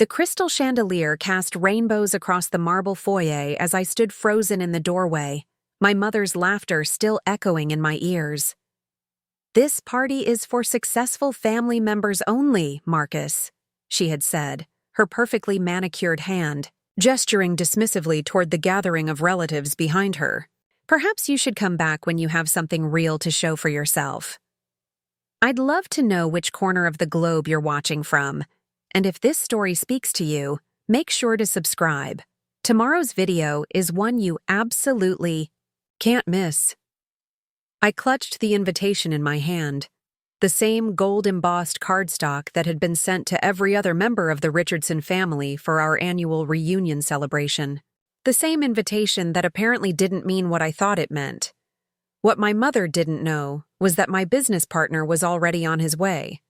The crystal chandelier cast rainbows across the marble foyer as I stood frozen in the doorway, my mother's laughter still echoing in my ears. "This party is for successful family members only, Marcus," she had said, her perfectly manicured hand gesturing dismissively toward the gathering of relatives behind her. "Perhaps you should come back when you have something real to show for yourself." I'd love to know which corner of the globe you're watching from, and if this story speaks to you, make sure to subscribe. Tomorrow's video is one you absolutely can't miss. I clutched the invitation in my hand, the same gold-embossed cardstock that had been sent to every other member of the Richardson family for our annual reunion celebration. The same invitation that apparently didn't mean what I thought it meant. What my mother didn't know was that my business partner was already on his way.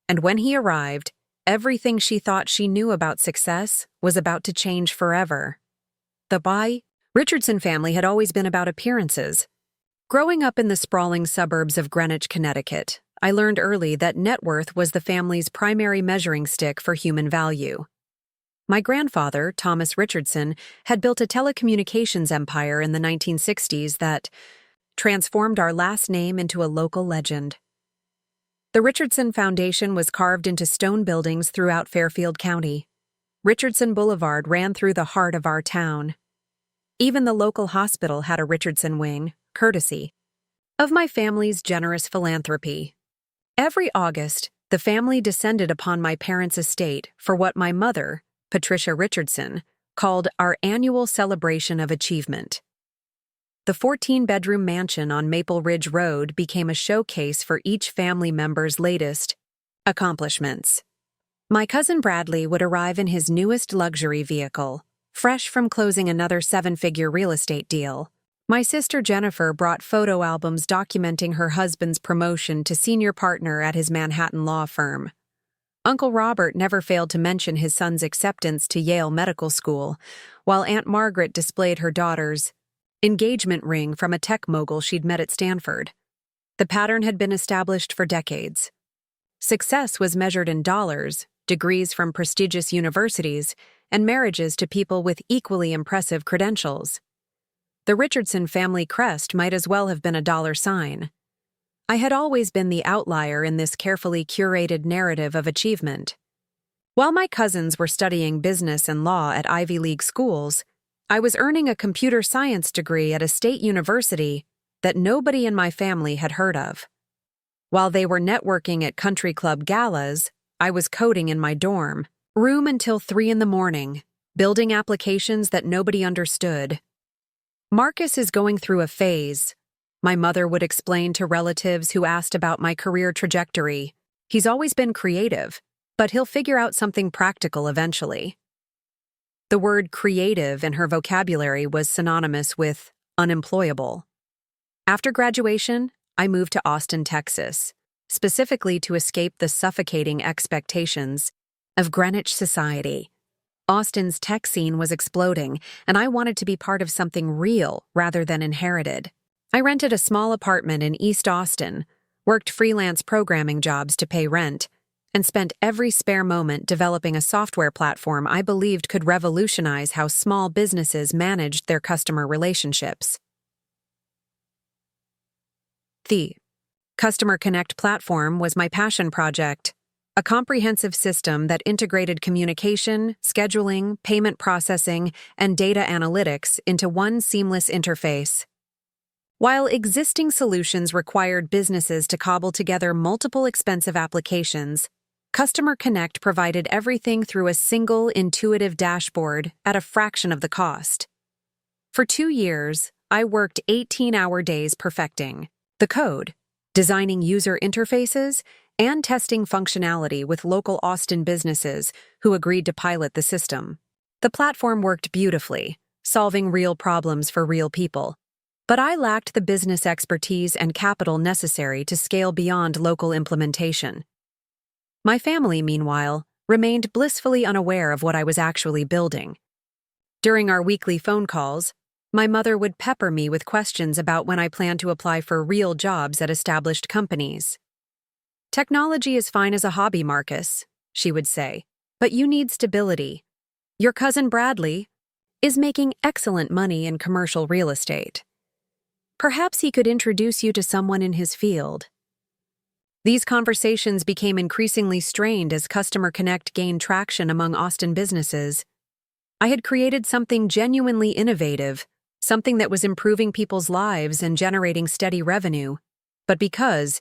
And when he arrived, everything she thought she knew about success was about to change forever. The Richardson family had always been about appearances. Growing up in the sprawling suburbs of Greenwich, Connecticut, I learned early that net worth was the family's primary measuring stick for human value. My grandfather, Thomas Richardson, had built a telecommunications empire in the 1960s that transformed our last name into a local legend. The Richardson Foundation was carved into stone buildings throughout Fairfield County. Richardson Boulevard ran through the heart of our town. Even the local hospital had a Richardson wing, courtesy of my family's generous philanthropy. Every August, the family descended upon my parents' estate for what my mother, Patricia Richardson, called our annual celebration of achievement. The 14-bedroom mansion on Maple Ridge Road became a showcase for each family member's latest accomplishments. My cousin Bradley would arrive in his newest luxury vehicle, fresh from closing another 7-figure real estate deal. My sister Jennifer brought photo albums documenting her husband's promotion to senior partner at his Manhattan law firm. Uncle Robert never failed to mention his son's acceptance to Yale Medical School, while Aunt Margaret displayed her daughter's engagement ring from a tech mogul she'd met at Stanford. The pattern had been established for decades. Success was measured in dollars, degrees from prestigious universities, and marriages to people with equally impressive credentials. The Richardson family crest might as well have been a dollar sign. I had always been the outlier in this carefully curated narrative of achievement. While my cousins were studying business and law at Ivy League schools, I was earning a computer science degree at a state university that nobody in my family had heard of. While they were networking at country club galas, I was coding in my dorm room until 3 a.m, building applications that nobody understood. "Marcus is going through a phase," my mother would explain to relatives who asked about my career trajectory. "He's always been creative, but he'll figure out something practical eventually." The word creative in her vocabulary was synonymous with unemployable. After graduation, I moved to Austin, Texas, specifically to escape the suffocating expectations of Greenwich society. Austin's tech scene was exploding, and I wanted to be part of something real rather than inherited. I rented a small apartment in East Austin, worked freelance programming jobs to pay rent, and spent every spare moment developing a software platform I believed could revolutionize how small businesses managed their customer relationships. The Customer Connect platform was my passion project, a comprehensive system that integrated communication, scheduling, payment processing, and data analytics into one seamless interface. While existing solutions required businesses to cobble together multiple expensive applications, Customer Connect provided everything through a single, intuitive dashboard at a fraction of the cost. For 2 years, I worked 18-hour days perfecting the code, designing user interfaces, and testing functionality with local Austin businesses who agreed to pilot the system. The platform worked beautifully, solving real problems for real people. But I lacked the business expertise and capital necessary to scale beyond local implementation. My family, meanwhile, remained blissfully unaware of what I was actually building. During our weekly phone calls, my mother would pepper me with questions about when I planned to apply for real jobs at established companies. "Technology is fine as a hobby, Marcus," she would say, but you need stability. Your cousin Bradley is making excellent money in commercial real estate. Perhaps he could introduce you to someone in his field. These conversations became increasingly strained as Customer Connect gained traction among Austin businesses. I had created something genuinely innovative, something that was improving people's lives and generating steady revenue. But because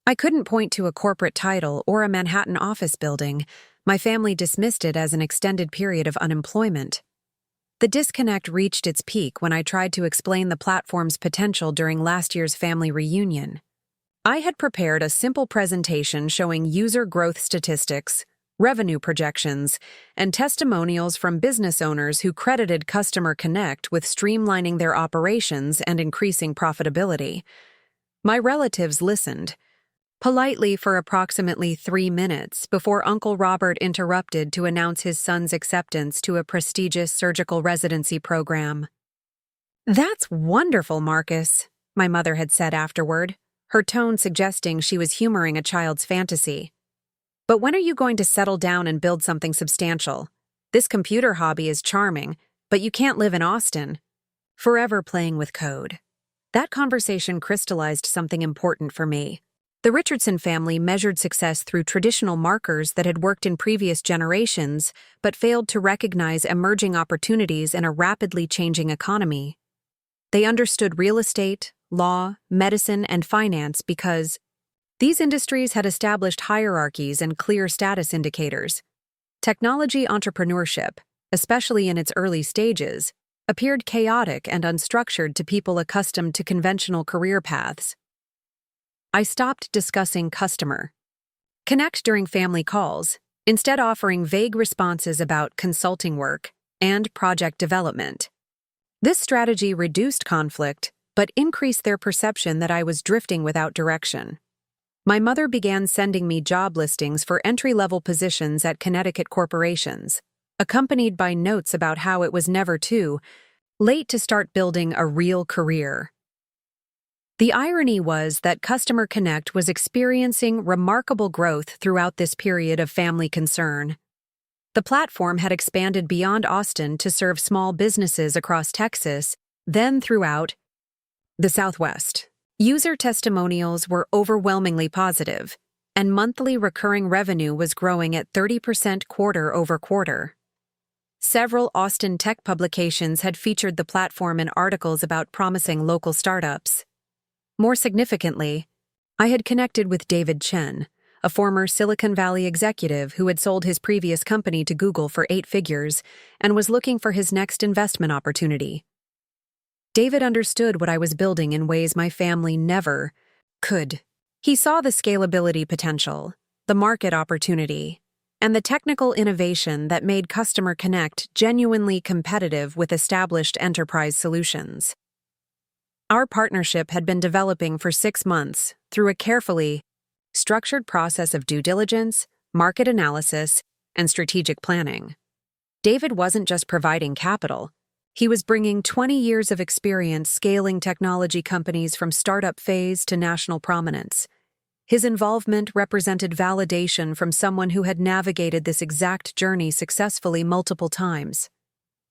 I couldn't point to a corporate title or a Manhattan office building, my family dismissed it as an extended period of unemployment. The disconnect reached its peak when I tried to explain the platform's potential during last year's family reunion. I had prepared a simple presentation showing user growth statistics, revenue projections, and testimonials from business owners who credited Customer Connect with streamlining their operations and increasing profitability. My relatives listened, politely for approximately 3 minutes before Uncle Robert interrupted to announce his son's acceptance to a prestigious surgical residency program. "That's wonderful, Marcus," my mother had said afterward, her tone suggesting she was humoring a child's fantasy. "But when are you going to settle down and build something substantial? This computer hobby is charming, but you can't live in Austin." Forever playing with code. That conversation crystallized something important for me. The Richardson family measured success through traditional markers that had worked in previous generations, but failed to recognize emerging opportunities in a rapidly changing economy. They understood real estate, law, medicine, and finance because these industries had established hierarchies and clear status indicators. Technology entrepreneurship, especially in its early stages, appeared chaotic and unstructured to people accustomed to conventional career paths. I stopped discussing Customer Connect during family calls, instead offering vague responses about consulting work and project development. This strategy reduced conflict, but increased their perception that I was drifting without direction. My mother began sending me job listings for entry-level positions at Connecticut corporations, accompanied by notes about how it was never too late to start building a real career. The irony was that Customer Connect was experiencing remarkable growth throughout this period of family concern. The platform had expanded beyond Austin to serve small businesses across Texas, then throughout the Southwest. User testimonials were overwhelmingly positive, and monthly recurring revenue was growing at 30% quarter over quarter. Several Austin tech publications had featured the platform in articles about promising local startups. More significantly, I had connected with David Chen, a former Silicon Valley executive who had sold his previous company to Google for 8 figures and was looking for his next investment opportunity. David understood what I was building in ways my family never could. He saw the scalability potential, the market opportunity, and the technical innovation that made Customer Connect genuinely competitive with established enterprise solutions. Our partnership had been developing for 6 months through a carefully structured process of due diligence, market analysis, and strategic planning. David wasn't just providing capital. He was bringing 20 years of experience scaling technology companies from startup phase to national prominence. His involvement represented validation from someone who had navigated this exact journey successfully multiple times.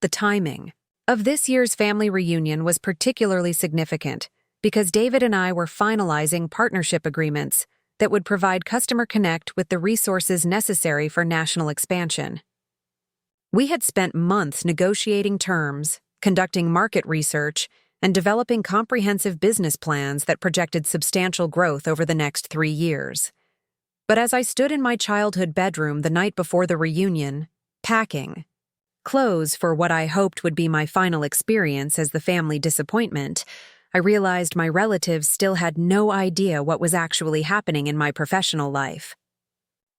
The timing of this year's family reunion was particularly significant because David and I were finalizing partnership agreements that would provide Customer Connect with the resources necessary for national expansion. We had spent months negotiating terms, conducting market research, and developing comprehensive business plans that projected substantial growth over the next 3 years. But as I stood in my childhood bedroom the night before the reunion, packing clothes for what I hoped would be my final experience as the family disappointment, I realized my relatives still had no idea what was actually happening in my professional life.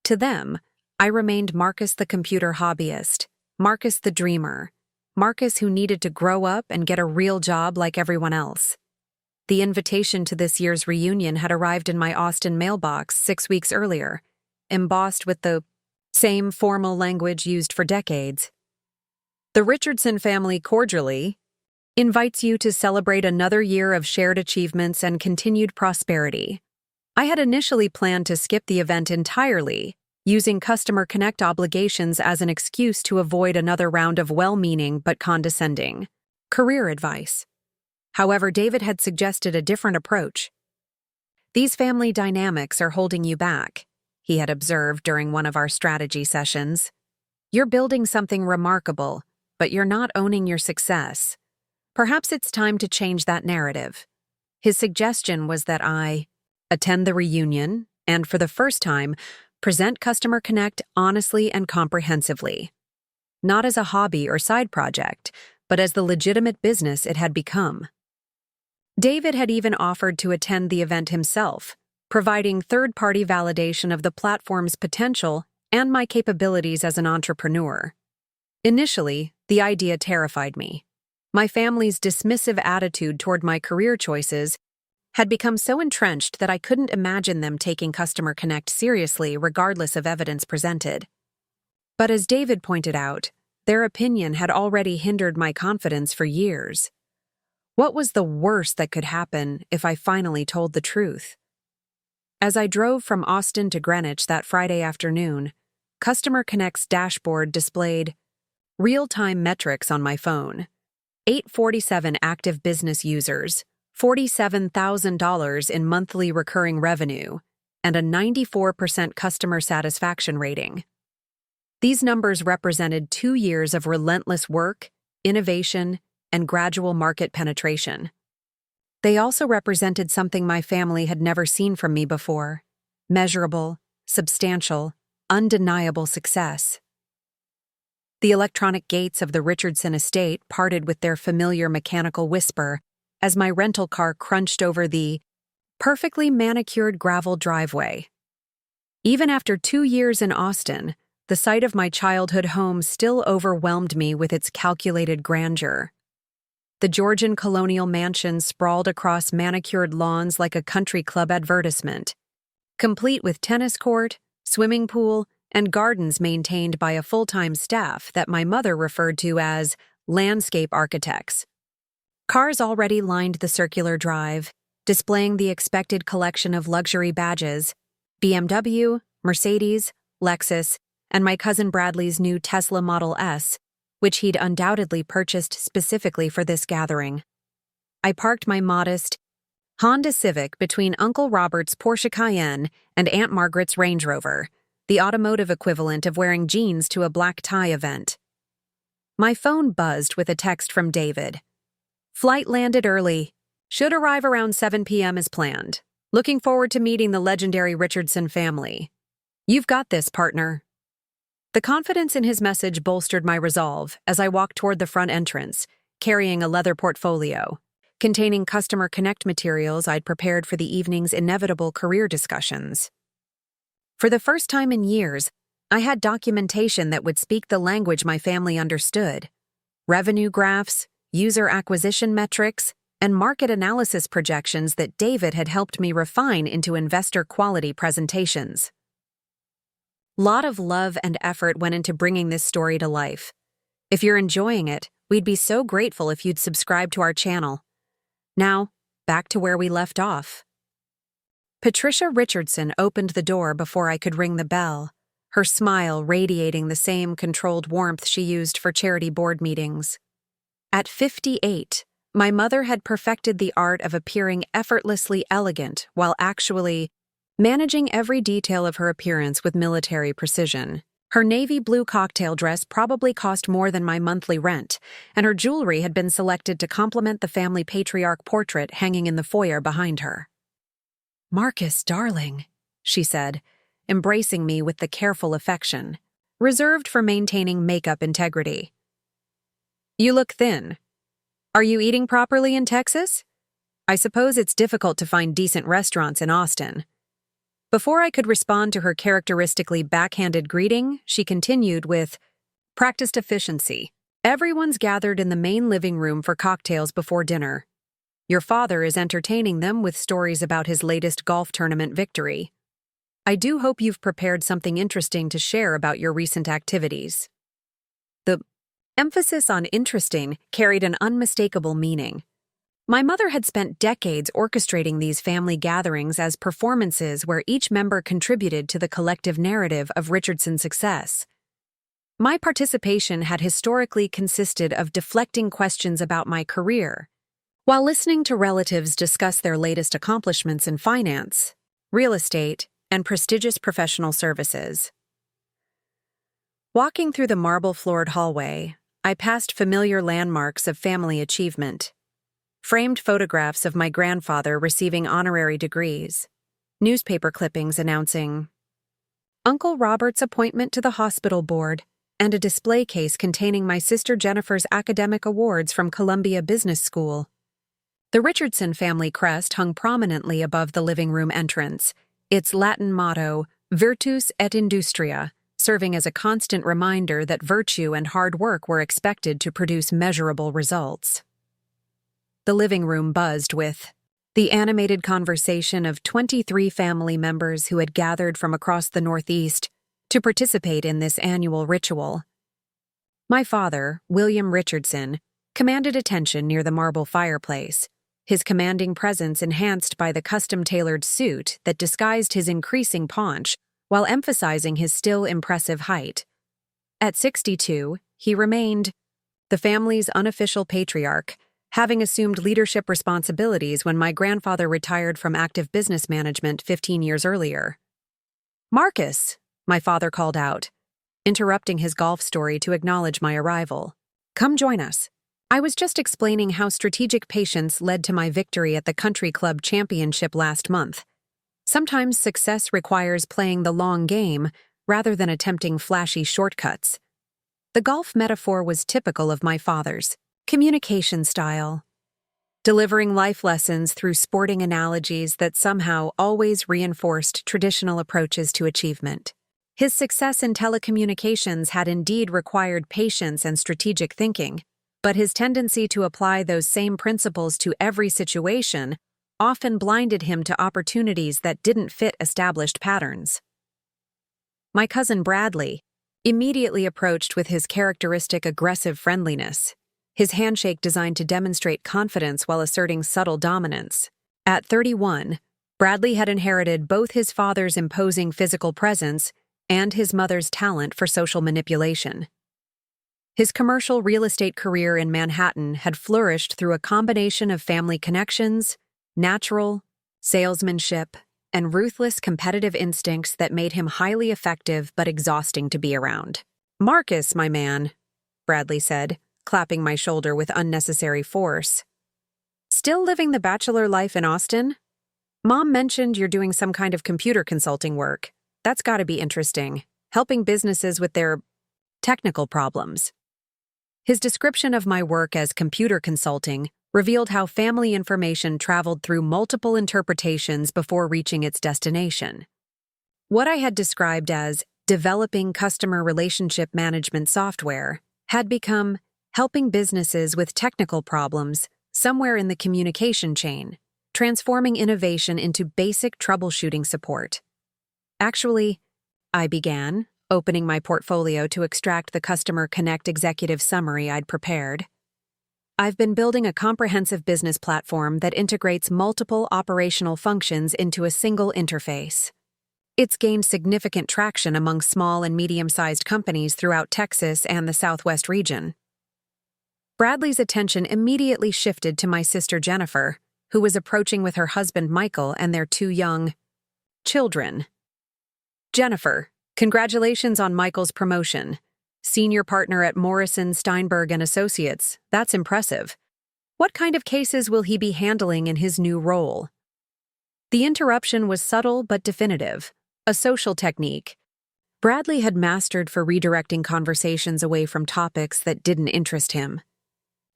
To them, I remained Marcus the computer hobbyist, Marcus the dreamer, Marcus who needed to grow up and get a real job like everyone else. The invitation to this year's reunion had arrived in my Austin mailbox 6 weeks earlier, embossed with the same formal language used for decades. The Richardson family cordially invites you to celebrate another year of shared achievements and continued prosperity. I had initially planned to skip the event entirely, using Customer Connect obligations as an excuse to avoid another round of well-meaning but condescending career advice. However, David had suggested a different approach. "These family dynamics are holding you back," he had observed during one of our strategy sessions. "You're building something remarkable, but you're not owning your success. Perhaps it's time to change that narrative." His suggestion was that I attend the reunion and, for the first time, present Customer Connect honestly and comprehensively. Not as a hobby or side project, but as the legitimate business it had become. David had even offered to attend the event himself, providing third-party validation of the platform's potential and my capabilities as an entrepreneur. Initially, the idea terrified me. My family's dismissive attitude toward my career choices had become so entrenched that I couldn't imagine them taking Customer Connect seriously regardless of evidence presented. But as David pointed out, their opinion had already hindered my confidence for years. What was the worst that could happen if I finally told the truth? As I drove from Austin to Greenwich that Friday afternoon, Customer Connect's dashboard displayed real-time metrics on my phone. 847 active business users, $47,000 in monthly recurring revenue, and a 94% customer satisfaction rating. These numbers represented 2 years of relentless work, innovation, and gradual market penetration. They also represented something my family had never seen from me before: measurable, substantial, undeniable success. The electronic gates of the Richardson estate parted with their familiar mechanical whisper as my rental car crunched over the perfectly manicured gravel driveway. Even after 2 years in Austin, the sight of my childhood home still overwhelmed me with its calculated grandeur. The Georgian colonial mansion sprawled across manicured lawns like a country club advertisement, complete with tennis court, swimming pool, and gardens maintained by a full-time staff that my mother referred to as landscape architects. Cars already lined the circular drive, displaying the expected collection of luxury badges: BMW, Mercedes, Lexus, and my cousin Bradley's new Tesla Model S, which he'd undoubtedly purchased specifically for this gathering. I parked my modest Honda Civic between Uncle Robert's Porsche Cayenne and Aunt Margaret's Range Rover, the automotive equivalent of wearing jeans to a black tie event. My phone buzzed with a text from David. "Flight landed early. Should arrive around 7 p.m. as planned. Looking forward to meeting the legendary Richardson family. You've got this, partner." The confidence in his message bolstered my resolve as I walked toward the front entrance, carrying a leather portfolio containing Customer Connect materials I'd prepared for the evening's inevitable career discussions. For the first time in years, I had documentation that would speak the language my family understood: revenue graphs, user acquisition metrics, and market analysis projections that David had helped me refine into investor-quality presentations. Lot of love and effort went into bringing this story to life. If you're enjoying it, we'd be so grateful if you'd subscribe to our channel. Now, back to where we left off. Patricia Richardson opened the door before I could ring the bell, her smile radiating the same controlled warmth she used for charity board meetings. At 58, my mother had perfected the art of appearing effortlessly elegant while actually managing every detail of her appearance with military precision. Her navy blue cocktail dress probably cost more than my monthly rent, and her jewelry had been selected to complement the family patriarch portrait hanging in the foyer behind her. "Marcus, darling," she said, embracing me with the careful affection reserved for maintaining makeup integrity. "You look thin. Are you eating properly in Texas? I suppose it's difficult to find decent restaurants in Austin." Before I could respond to her characteristically backhanded greeting, she continued with practiced efficiency. "Everyone's gathered in the main living room for cocktails before dinner. Your father is entertaining them with stories about his latest golf tournament victory. I do hope you've prepared something interesting to share about your recent activities." The emphasis on interesting carried an unmistakable meaning. My mother had spent decades orchestrating these family gatherings as performances where each member contributed to the collective narrative of Richardson's success. My participation had historically consisted of deflecting questions about my career, while listening to relatives discuss their latest accomplishments in finance, real estate, and prestigious professional services. Walking through the marble-floored hallway, I passed familiar landmarks of family achievement. Framed photographs of my grandfather receiving honorary degrees, newspaper clippings announcing Uncle Robert's appointment to the hospital board, and a display case containing my sister Jennifer's academic awards from Columbia Business School. The Richardson family crest hung prominently above the living room entrance, its Latin motto, Virtus et Industria, serving as a constant reminder that virtue and hard work were expected to produce measurable results. The living room buzzed with the animated conversation of 23 family members who had gathered from across the Northeast to participate in this annual ritual. My father, William Richardson, commanded attention near the marble fireplace, his commanding presence enhanced by the custom-tailored suit that disguised his increasing paunch while emphasizing his still impressive height. At 62, he remained the family's unofficial patriarch, having assumed leadership responsibilities when my grandfather retired from active business management 15 years earlier. "Marcus," my father called out, interrupting his golf story to acknowledge my arrival. "Come join us. I was just explaining how strategic patience led to my victory at the Country Club Championship last month. Sometimes success requires playing the long game rather than attempting flashy shortcuts." The golf metaphor was typical of my father's communication style, delivering life lessons through sporting analogies that somehow always reinforced traditional approaches to achievement. His success in telecommunications had indeed required patience and strategic thinking, but his tendency to apply those same principles to every situation often blinded him to opportunities that didn't fit established patterns. My cousin Bradley immediately approached with his characteristic aggressive friendliness, his handshake designed to demonstrate confidence while asserting subtle dominance. At 31, Bradley had inherited both his father's imposing physical presence and his mother's talent for social manipulation. His commercial real estate career in Manhattan had flourished through a combination of family connections, natural salesmanship, and ruthless competitive instincts that made him highly effective but exhausting to be around. "Marcus, my man," Bradley said, clapping my shoulder with unnecessary force. "Still living the bachelor life in Austin? Mom mentioned you're doing some kind of computer consulting work. That's gotta be interesting, helping businesses with their technical problems." His description of my work as computer consulting revealed how family information traveled through multiple interpretations before reaching its destination. What I had described as developing customer relationship management software had become helping businesses with technical problems somewhere in the communication chain, transforming innovation into basic troubleshooting support. "Actually," I began, opening my portfolio to extract the Customer Connect executive summary I'd prepared, "I've been building a comprehensive business platform that integrates multiple operational functions into a single interface. It's gained significant traction among small and medium-sized companies throughout Texas and the Southwest region." Bradley's attention immediately shifted to my sister Jennifer, who was approaching with her husband Michael and their 2 young children. "Jennifer, congratulations on Michael's promotion. Senior partner at Morrison, Steinberg & Associates. That's impressive. What kind of cases will he be handling in his new role?" The interruption was subtle but definitive, a social technique Bradley had mastered for redirecting conversations away from topics that didn't interest him.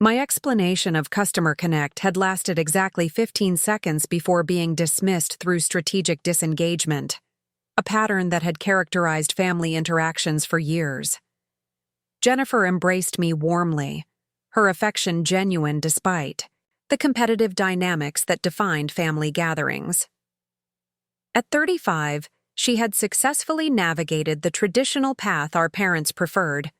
My explanation of Customer Connect had lasted exactly 15 seconds before being dismissed through strategic disengagement, a pattern that had characterized family interactions for years. Jennifer embraced me warmly, her affection genuine despite the competitive dynamics that defined family gatherings. At 35, she had successfully navigated the traditional path our parents preferred: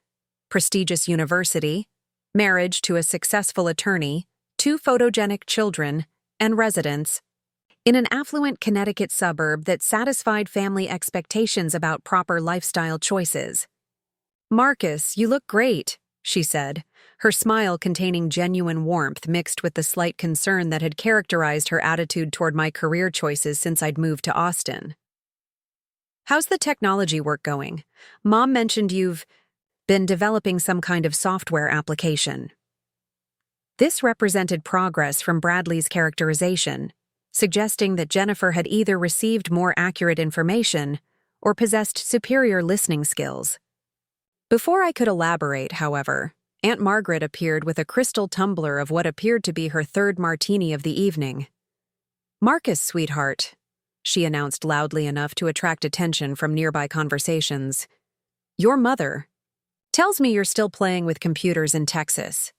prestigious university, marriage to a successful attorney, 2 photogenic children, and residence in an affluent Connecticut suburb that satisfied family expectations about proper lifestyle choices. "Marcus, you look great," she said, her smile containing genuine warmth mixed with the slight concern that had characterized her attitude toward my career choices since I'd moved to Austin. "How's the technology work going? Mom mentioned you've been developing some kind of software application." This represented progress from Bradley's characterization, suggesting that Jennifer had either received more accurate information or possessed superior listening skills. Before I could elaborate, however, Aunt Margaret appeared with a crystal tumbler of what appeared to be her third martini of the evening. "Marcus, sweetheart," she announced loudly enough to attract attention from nearby conversations. "Your mother tells me you're still playing with computers in Texas.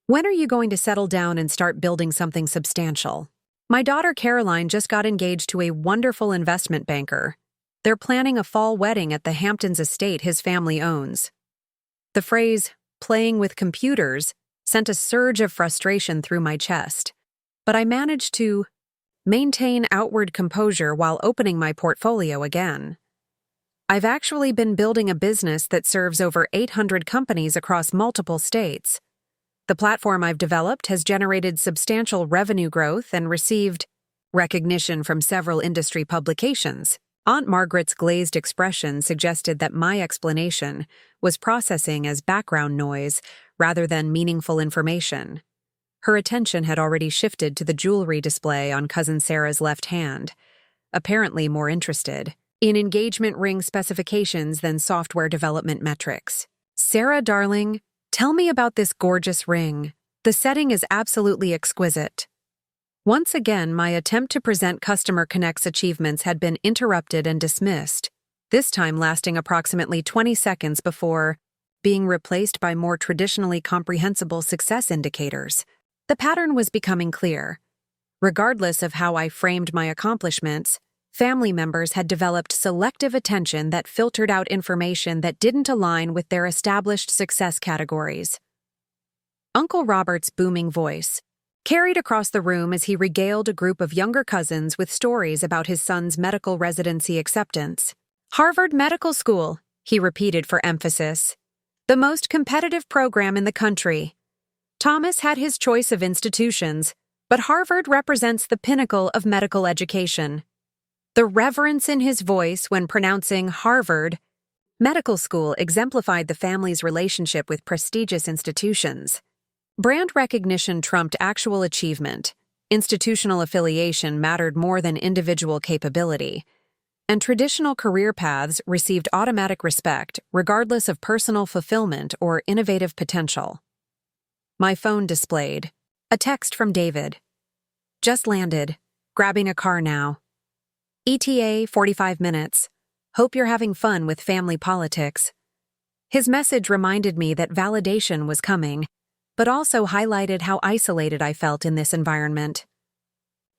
When are you going to settle down and start building something substantial? My daughter Caroline just got engaged to a wonderful investment banker. They're planning a fall wedding at the Hamptons estate his family owns." The phrase, "playing with computers," sent a surge of frustration through my chest, but I managed to maintain outward composure while opening my portfolio again. "I've actually been building a business that serves over 800 companies across multiple states. The platform I've developed has generated substantial revenue growth and received recognition from several industry publications." Aunt Margaret's glazed expression suggested that my explanation was processing as background noise rather than meaningful information. Her attention had already shifted to the jewelry display on Cousin Sarah's left hand, apparently more interested in engagement ring specifications than software development metrics. "Sarah, darling, tell me about this gorgeous ring. The setting is absolutely exquisite." Once again, my attempt to present Customer Connect's achievements had been interrupted and dismissed, this time lasting approximately 20 seconds before being replaced by more traditionally comprehensible success indicators. The pattern was becoming clear. Regardless of how I framed my accomplishments, family members had developed selective attention that filtered out information that didn't align with their established success categories. Uncle Robert's booming voice carried across the room as he regaled a group of younger cousins with stories about his son's medical residency acceptance. "Harvard Medical School," he repeated for emphasis. "The most competitive program in the country. Thomas had his choice of institutions, but Harvard represents the pinnacle of medical education." The reverence in his voice when pronouncing Harvard Medical School exemplified the family's relationship with prestigious institutions. Brand recognition trumped actual achievement, institutional affiliation mattered more than individual capability, and traditional career paths received automatic respect regardless of personal fulfillment or innovative potential. My phone displayed a text from David. "Just landed. Grabbing a car now. ETA 45 minutes. Hope you're having fun with family politics." His message reminded me that validation was coming, but also highlighted how isolated I felt in this environment.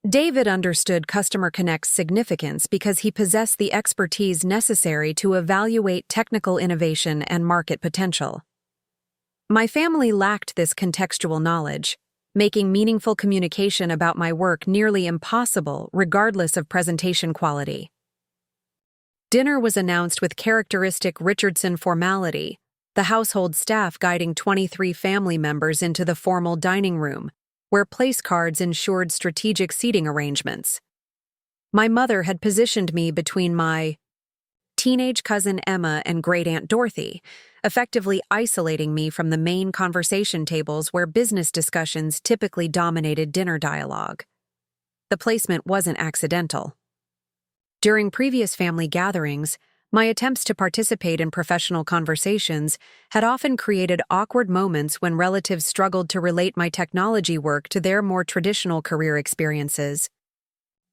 David understood Customer Connect's significance because he possessed the expertise necessary to evaluate technical innovation and market potential. My family lacked this contextual knowledge, making meaningful communication about my work nearly impossible regardless of presentation quality. Dinner was announced with characteristic Richardson formality, the household staff guiding 23 family members into the formal dining room, where place cards ensured strategic seating arrangements. My mother had positioned me between my teenage cousin Emma and great-aunt Dorothy, effectively isolating me from the main conversation tables where business discussions typically dominated dinner dialogue. The placement wasn't accidental. During previous family gatherings, my attempts to participate in professional conversations had often created awkward moments when relatives struggled to relate my technology work to their more traditional career experiences.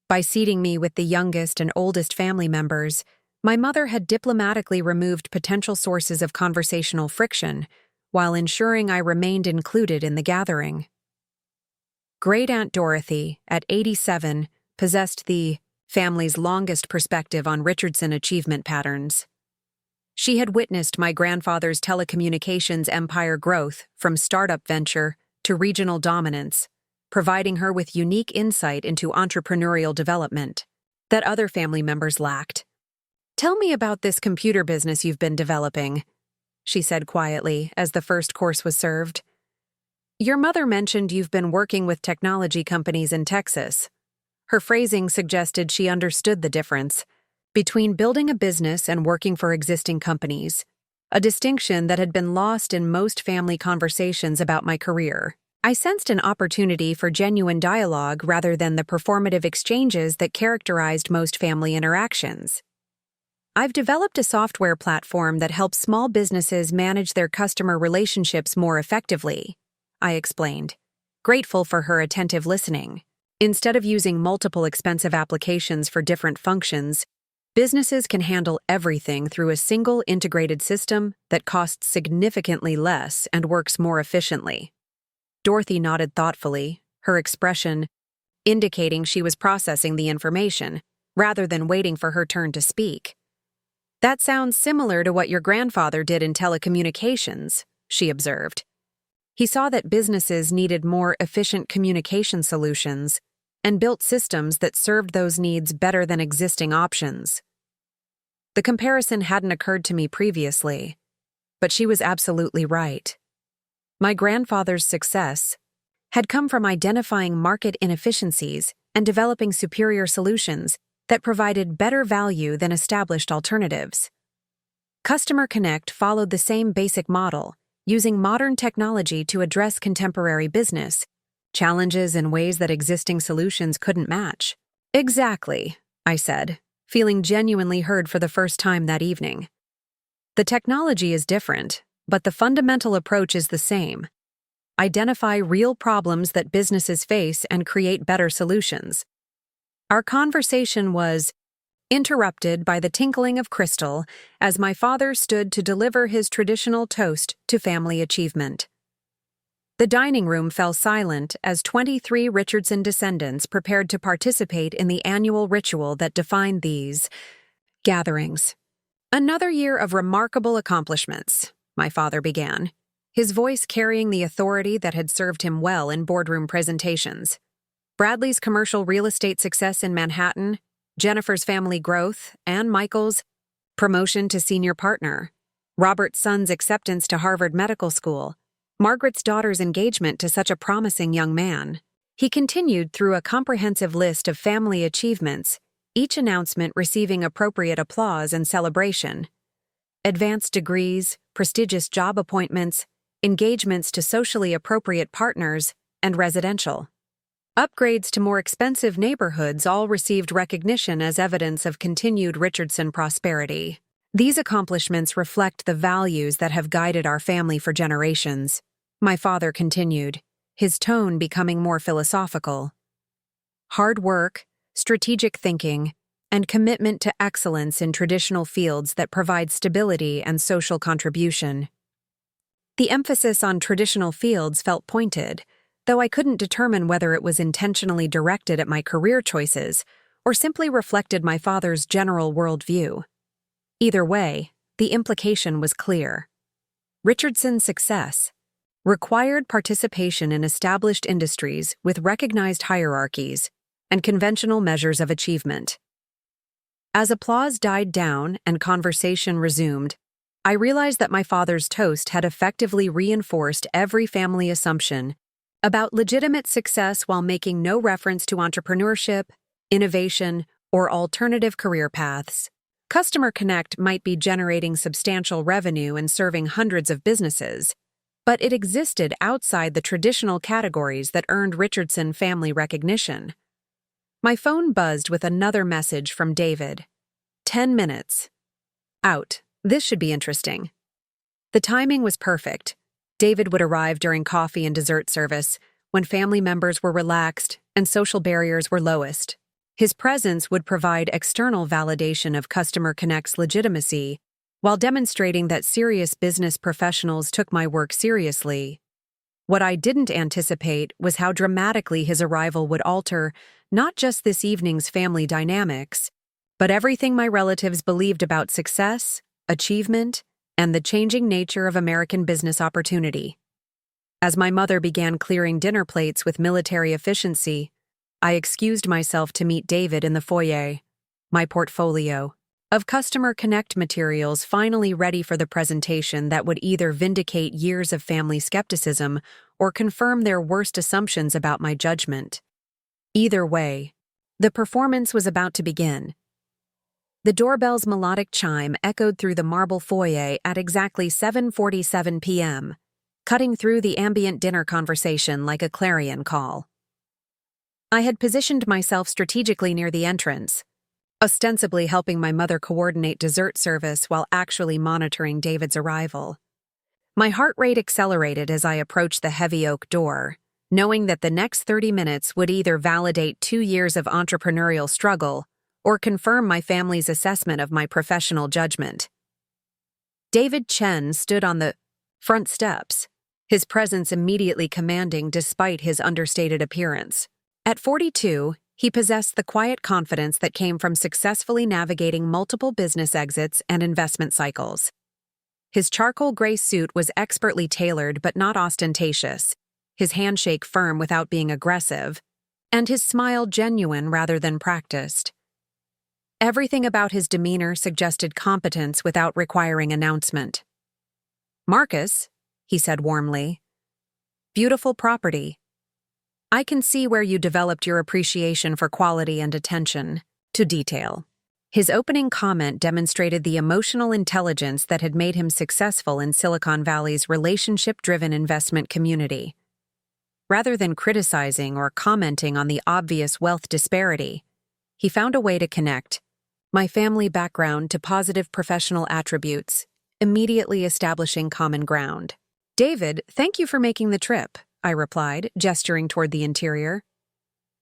By seating me with the youngest and oldest family members, my mother had diplomatically removed potential sources of conversational friction while ensuring I remained included in the gathering. Great-aunt Dorothy, at 87, possessed the family's longest perspective on Richardson achievement patterns. She had witnessed my grandfather's telecommunications empire growth from startup venture to regional dominance, providing her with unique insight into entrepreneurial development that other family members lacked. "Tell me about this computer business you've been developing," she said quietly as the first course was served. "Your mother mentioned you've been working with technology companies in Texas." Her phrasing suggested she understood the difference between building a business and working for existing companies, a distinction that had been lost in most family conversations about my career. I sensed an opportunity for genuine dialogue rather than the performative exchanges that characterized most family interactions. "I've developed a software platform that helps small businesses manage their customer relationships more effectively," I explained, grateful for her attentive listening. Instead of using multiple expensive applications for different functions, businesses can handle everything through a single integrated system that costs significantly less and works more efficiently. Dorothy nodded thoughtfully, her expression indicating she was processing the information, rather than waiting for her turn to speak. "That sounds similar to what your grandfather did in telecommunications," she observed. "He saw that businesses needed more efficient communication solutions and built systems that served those needs better than existing options." The comparison hadn't occurred to me previously, but she was absolutely right. My grandfather's success had come from identifying market inefficiencies and developing superior solutions that provided better value than established alternatives. Customer Connect followed the same basic model, using modern technology to address contemporary business challenges in ways that existing solutions couldn't match. "Exactly," I said, feeling genuinely heard for the first time that evening. "The technology is different, but the fundamental approach is the same. Identify real problems that businesses face and create better solutions." Our conversation was interrupted by the tinkling of crystal as my father stood to deliver his traditional toast to family achievement. The dining room fell silent as 23 Richardson descendants prepared to participate in the annual ritual that defined these gatherings. "Another year of remarkable accomplishments," my father began, his voice carrying the authority that had served him well in boardroom presentations. "Bradley's commercial real estate success in Manhattan, Jennifer's family growth, and Michael's promotion to senior partner, Robert's son's acceptance to Harvard Medical School, Margaret's daughter's engagement to such a promising young man." He continued through a comprehensive list of family achievements, each announcement receiving appropriate applause and celebration. Advanced degrees, prestigious job appointments, engagements to socially appropriate partners, and residential upgrades to more expensive neighborhoods all received recognition as evidence of continued Richardson prosperity. These accomplishments reflect the values that have guided our family for generations, my father continued, his tone becoming more philosophical. "Hard work, strategic thinking, and commitment to excellence in traditional fields that provide stability and social contribution." The emphasis on traditional fields felt pointed, though I couldn't determine whether it was intentionally directed at my career choices or simply reflected my father's general worldview. Either way, the implication was clear. Richardson's success required participation in established industries with recognized hierarchies and conventional measures of achievement. As applause died down and conversation resumed, I realized that my father's toast had effectively reinforced every family assumption about legitimate success while making no reference to entrepreneurship, innovation, or alternative career paths. Customer Connect might be generating substantial revenue and serving hundreds of businesses, but it existed outside the traditional categories that earned Richardson family recognition. My phone buzzed with another message from David. 10 minutes. Out. This should be interesting. The timing was perfect. David would arrive during coffee and dessert service, when family members were relaxed and social barriers were lowest. His presence would provide external validation of Customer Connect's legitimacy, while demonstrating that serious business professionals took my work seriously. What I didn't anticipate was how dramatically his arrival would alter not just this evening's family dynamics, but everything my relatives believed about success, achievement, and the changing nature of American business opportunity. As my mother began clearing dinner plates with military efficiency, I excused myself to meet David in the foyer. My portfolio of Customer Connect materials finally ready for the presentation that would either vindicate years of family skepticism or confirm their worst assumptions about my judgment. Either way, the performance was about to begin. The doorbell's melodic chime echoed through the marble foyer at exactly 7:47 p.m., cutting through the ambient dinner conversation like a clarion call. I had positioned myself strategically near the entrance, ostensibly helping my mother coordinate dessert service while actually monitoring David's arrival. My heart rate accelerated as I approached the heavy oak door, knowing that the next 30 minutes would either validate 2 years of entrepreneurial struggle or confirm my family's assessment of my professional judgment. David Chen stood on the front steps, his presence immediately commanding despite his understated appearance. At 42, he possessed the quiet confidence that came from successfully navigating multiple business exits and investment cycles. His charcoal gray suit was expertly tailored but not ostentatious, his handshake firm without being aggressive, and his smile genuine rather than practiced. Everything about his demeanor suggested competence without requiring announcement. "Marcus," he said warmly. "Beautiful property. I can see where you developed your appreciation for quality and attention to detail." His opening comment demonstrated the emotional intelligence that had made him successful in Silicon Valley's relationship-driven investment community. Rather than criticizing or commenting on the obvious wealth disparity, he found a way to connect my family background to positive professional attributes, immediately establishing common ground. "David, thank you for making the trip," I replied, gesturing toward the interior.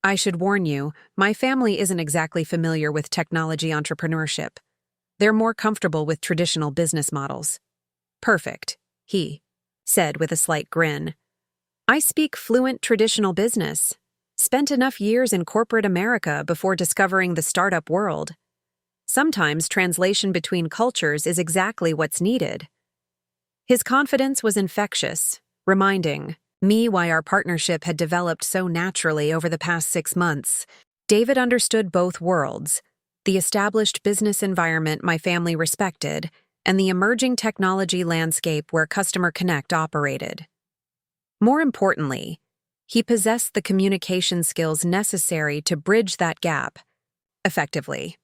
"I should warn you, my family isn't exactly familiar with technology entrepreneurship. They're more comfortable with traditional business models." "Perfect," he said with a slight grin. "I speak fluent traditional business. Spent enough years in corporate America before discovering the startup world. Sometimes translation between cultures is exactly what's needed." His confidence was infectious, reminding me why our partnership had developed so naturally over the past 6 months. David understood both worlds, the established business environment my family respected, and the emerging technology landscape where Customer Connect operated. More importantly, he possessed the communication skills necessary to bridge that gap effectively.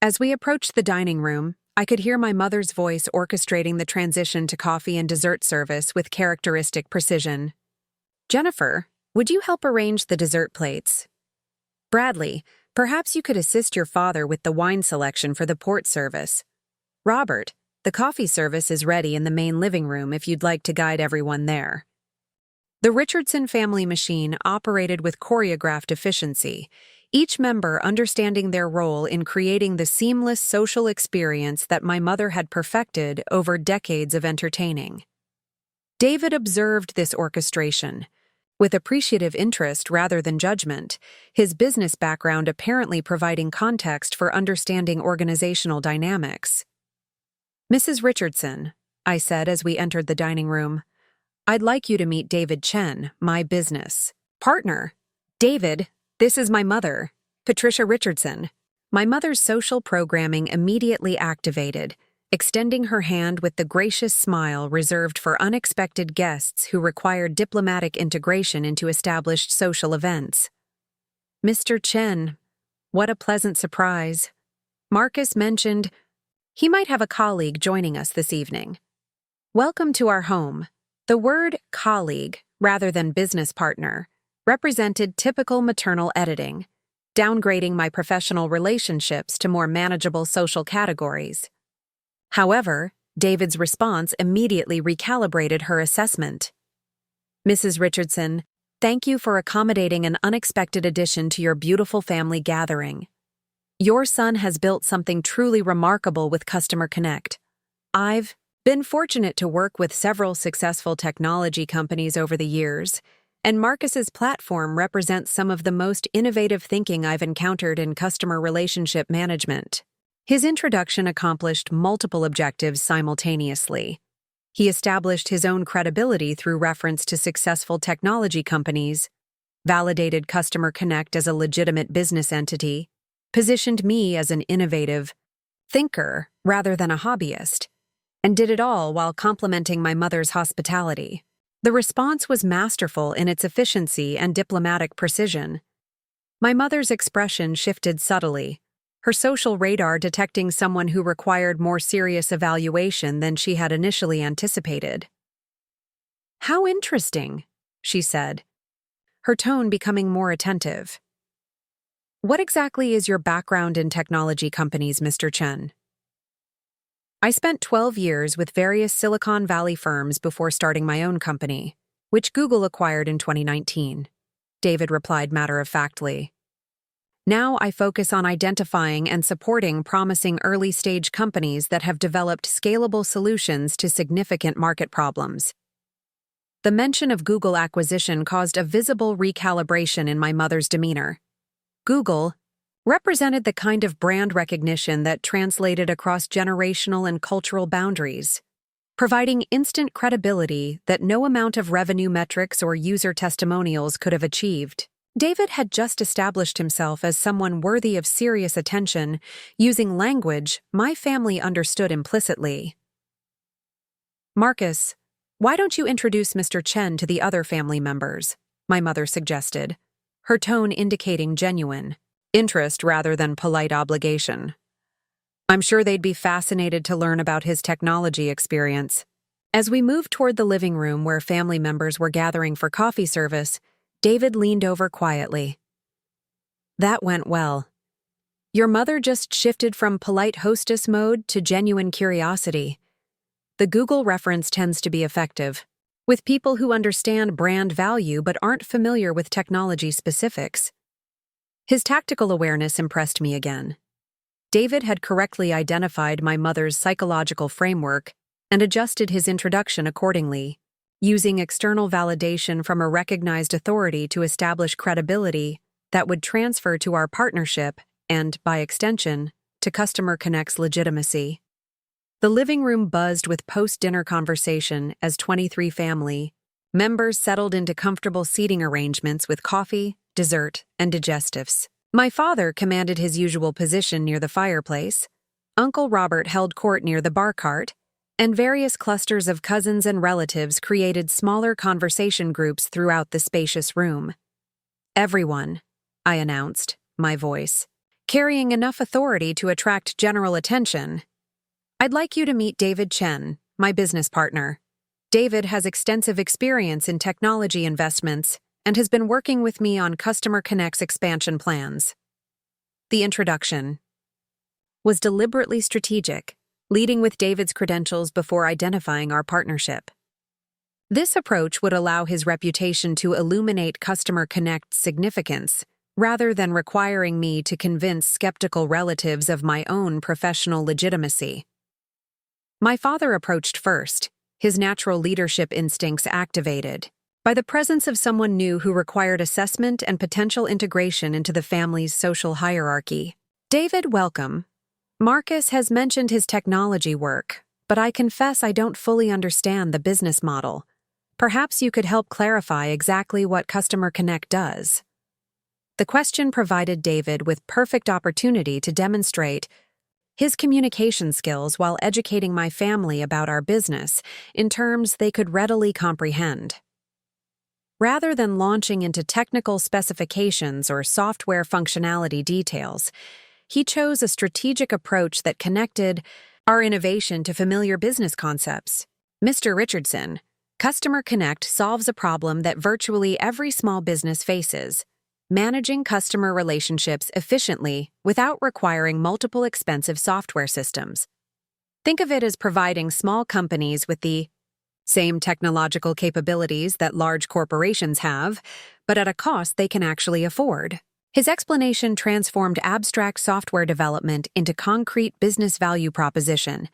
As we approached the dining room, I could hear my mother's voice orchestrating the transition to coffee and dessert service with characteristic precision. "Jennifer, would you help arrange the dessert plates? Bradley, perhaps you could assist your father with the wine selection for the port service. Robert, the coffee service is ready in the main living room if you'd like to guide everyone there." The Richardson family machine operated with choreographed efficiency, each member understanding their role in creating the seamless social experience that my mother had perfected over decades of entertaining. David observed this orchestration, with appreciative interest rather than judgment, his business background apparently providing context for understanding organizational dynamics. "Mrs. Richardson," I said as we entered the dining room, "I'd like you to meet David Chen, my business partner." "David, this is my mother, Patricia Richardson." My mother's social programming immediately activated, extending her hand with the gracious smile reserved for unexpected guests who required diplomatic integration into established social events. "Mr. Chen, what a pleasant surprise. Marcus mentioned he might have a colleague joining us this evening. Welcome to our home." The word colleague, rather than business partner, represented typical maternal editing, downgrading my professional relationships to more manageable social categories. However, David's response immediately recalibrated her assessment. "Mrs. Richardson, thank you for accommodating an unexpected addition to your beautiful family gathering. Your son has built something truly remarkable with Customer Connect. I've been fortunate to work with several successful technology companies over the years, and Marcus's platform represents some of the most innovative thinking I've encountered in customer relationship management." His introduction accomplished multiple objectives simultaneously. He established his own credibility through reference to successful technology companies, validated Customer Connect as a legitimate business entity, positioned me as an innovative thinker rather than a hobbyist, and did it all while complimenting my mother's hospitality. The response was masterful in its efficiency and diplomatic precision. My mother's expression shifted subtly, her social radar detecting someone who required more serious evaluation than she had initially anticipated. "How interesting," she said, her tone becoming more attentive. "What exactly is your background in technology companies, Mr. Chen?" "I spent 12 years with various Silicon Valley firms before starting my own company, which Google acquired in 2019, David replied matter-of-factly. "Now I focus on identifying and supporting promising early-stage companies that have developed scalable solutions to significant market problems." The mention of Google acquisition caused a visible recalibration in my mother's demeanor. Google represented the kind of brand recognition that translated across generational and cultural boundaries, providing instant credibility that no amount of revenue metrics or user testimonials could have achieved. David had just established himself as someone worthy of serious attention, using language my family understood implicitly. "Marcus, why don't you introduce Mr. Chen to the other family members?" my mother suggested, her tone indicating genuine interest rather than polite obligation. "I'm sure they'd be fascinated to learn about his technology experience." As we moved toward the living room where family members were gathering for coffee service, David leaned over quietly. "That went well. Your mother just shifted from polite hostess mode to genuine curiosity. The Google reference tends to be effective, with people who understand brand value but aren't familiar with technology specifics." His tactical awareness impressed me again. David had correctly identified my mother's psychological framework and adjusted his introduction accordingly, using external validation from a recognized authority to establish credibility that would transfer to our partnership and, by extension, to Customer Connect's legitimacy. The living room buzzed with post-dinner conversation as 23 family members settled into comfortable seating arrangements with coffee, dessert, and digestives. My father commanded his usual position near the fireplace, Uncle Robert held court near the bar cart, and various clusters of cousins and relatives created smaller conversation groups throughout the spacious room. "Everyone," I announced, my voice carrying enough authority to attract general attention. "I'd like you to meet David Chen, my business partner. David has extensive experience in technology investments and has been working with me on Customer Connect's expansion plans." The introduction was deliberately strategic, leading with David's credentials before identifying our partnership. This approach would allow his reputation to illuminate Customer Connect's significance, rather than requiring me to convince skeptical relatives of my own professional legitimacy. My father approached first, his natural leadership instincts activated by the presence of someone new who required assessment and potential integration into the family's social hierarchy. "David, welcome. Marcus has mentioned his technology work, but I confess I don't fully understand the business model. Perhaps you could help clarify exactly what Customer Connect does." The question provided David with perfect opportunity to demonstrate his communication skills while educating my family about our business in terms they could readily comprehend. Rather than launching into technical specifications or software functionality details, he chose a strategic approach that connected our innovation to familiar business concepts. "Mr. Richardson, Customer Connect solves a problem that virtually every small business faces: managing customer relationships efficiently without requiring multiple expensive software systems. Think of it as providing small companies with the same technological capabilities that large corporations have, but at a cost they can actually afford." His explanation transformed abstract software development into concrete business value proposition,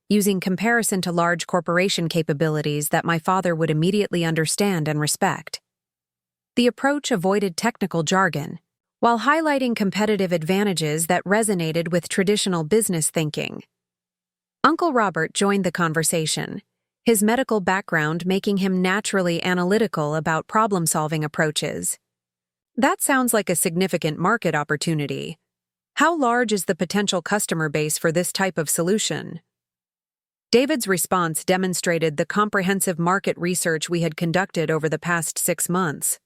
using comparison to large corporation capabilities that my father would immediately understand and respect. The approach avoided technical jargon, while highlighting competitive advantages that resonated with traditional business thinking. Uncle Robert joined the conversation, his medical background making him naturally analytical about problem-solving approaches. That sounds like a significant market opportunity. How large is the potential customer base for this type of solution? David's response demonstrated the comprehensive market research we had conducted over the past 6 months.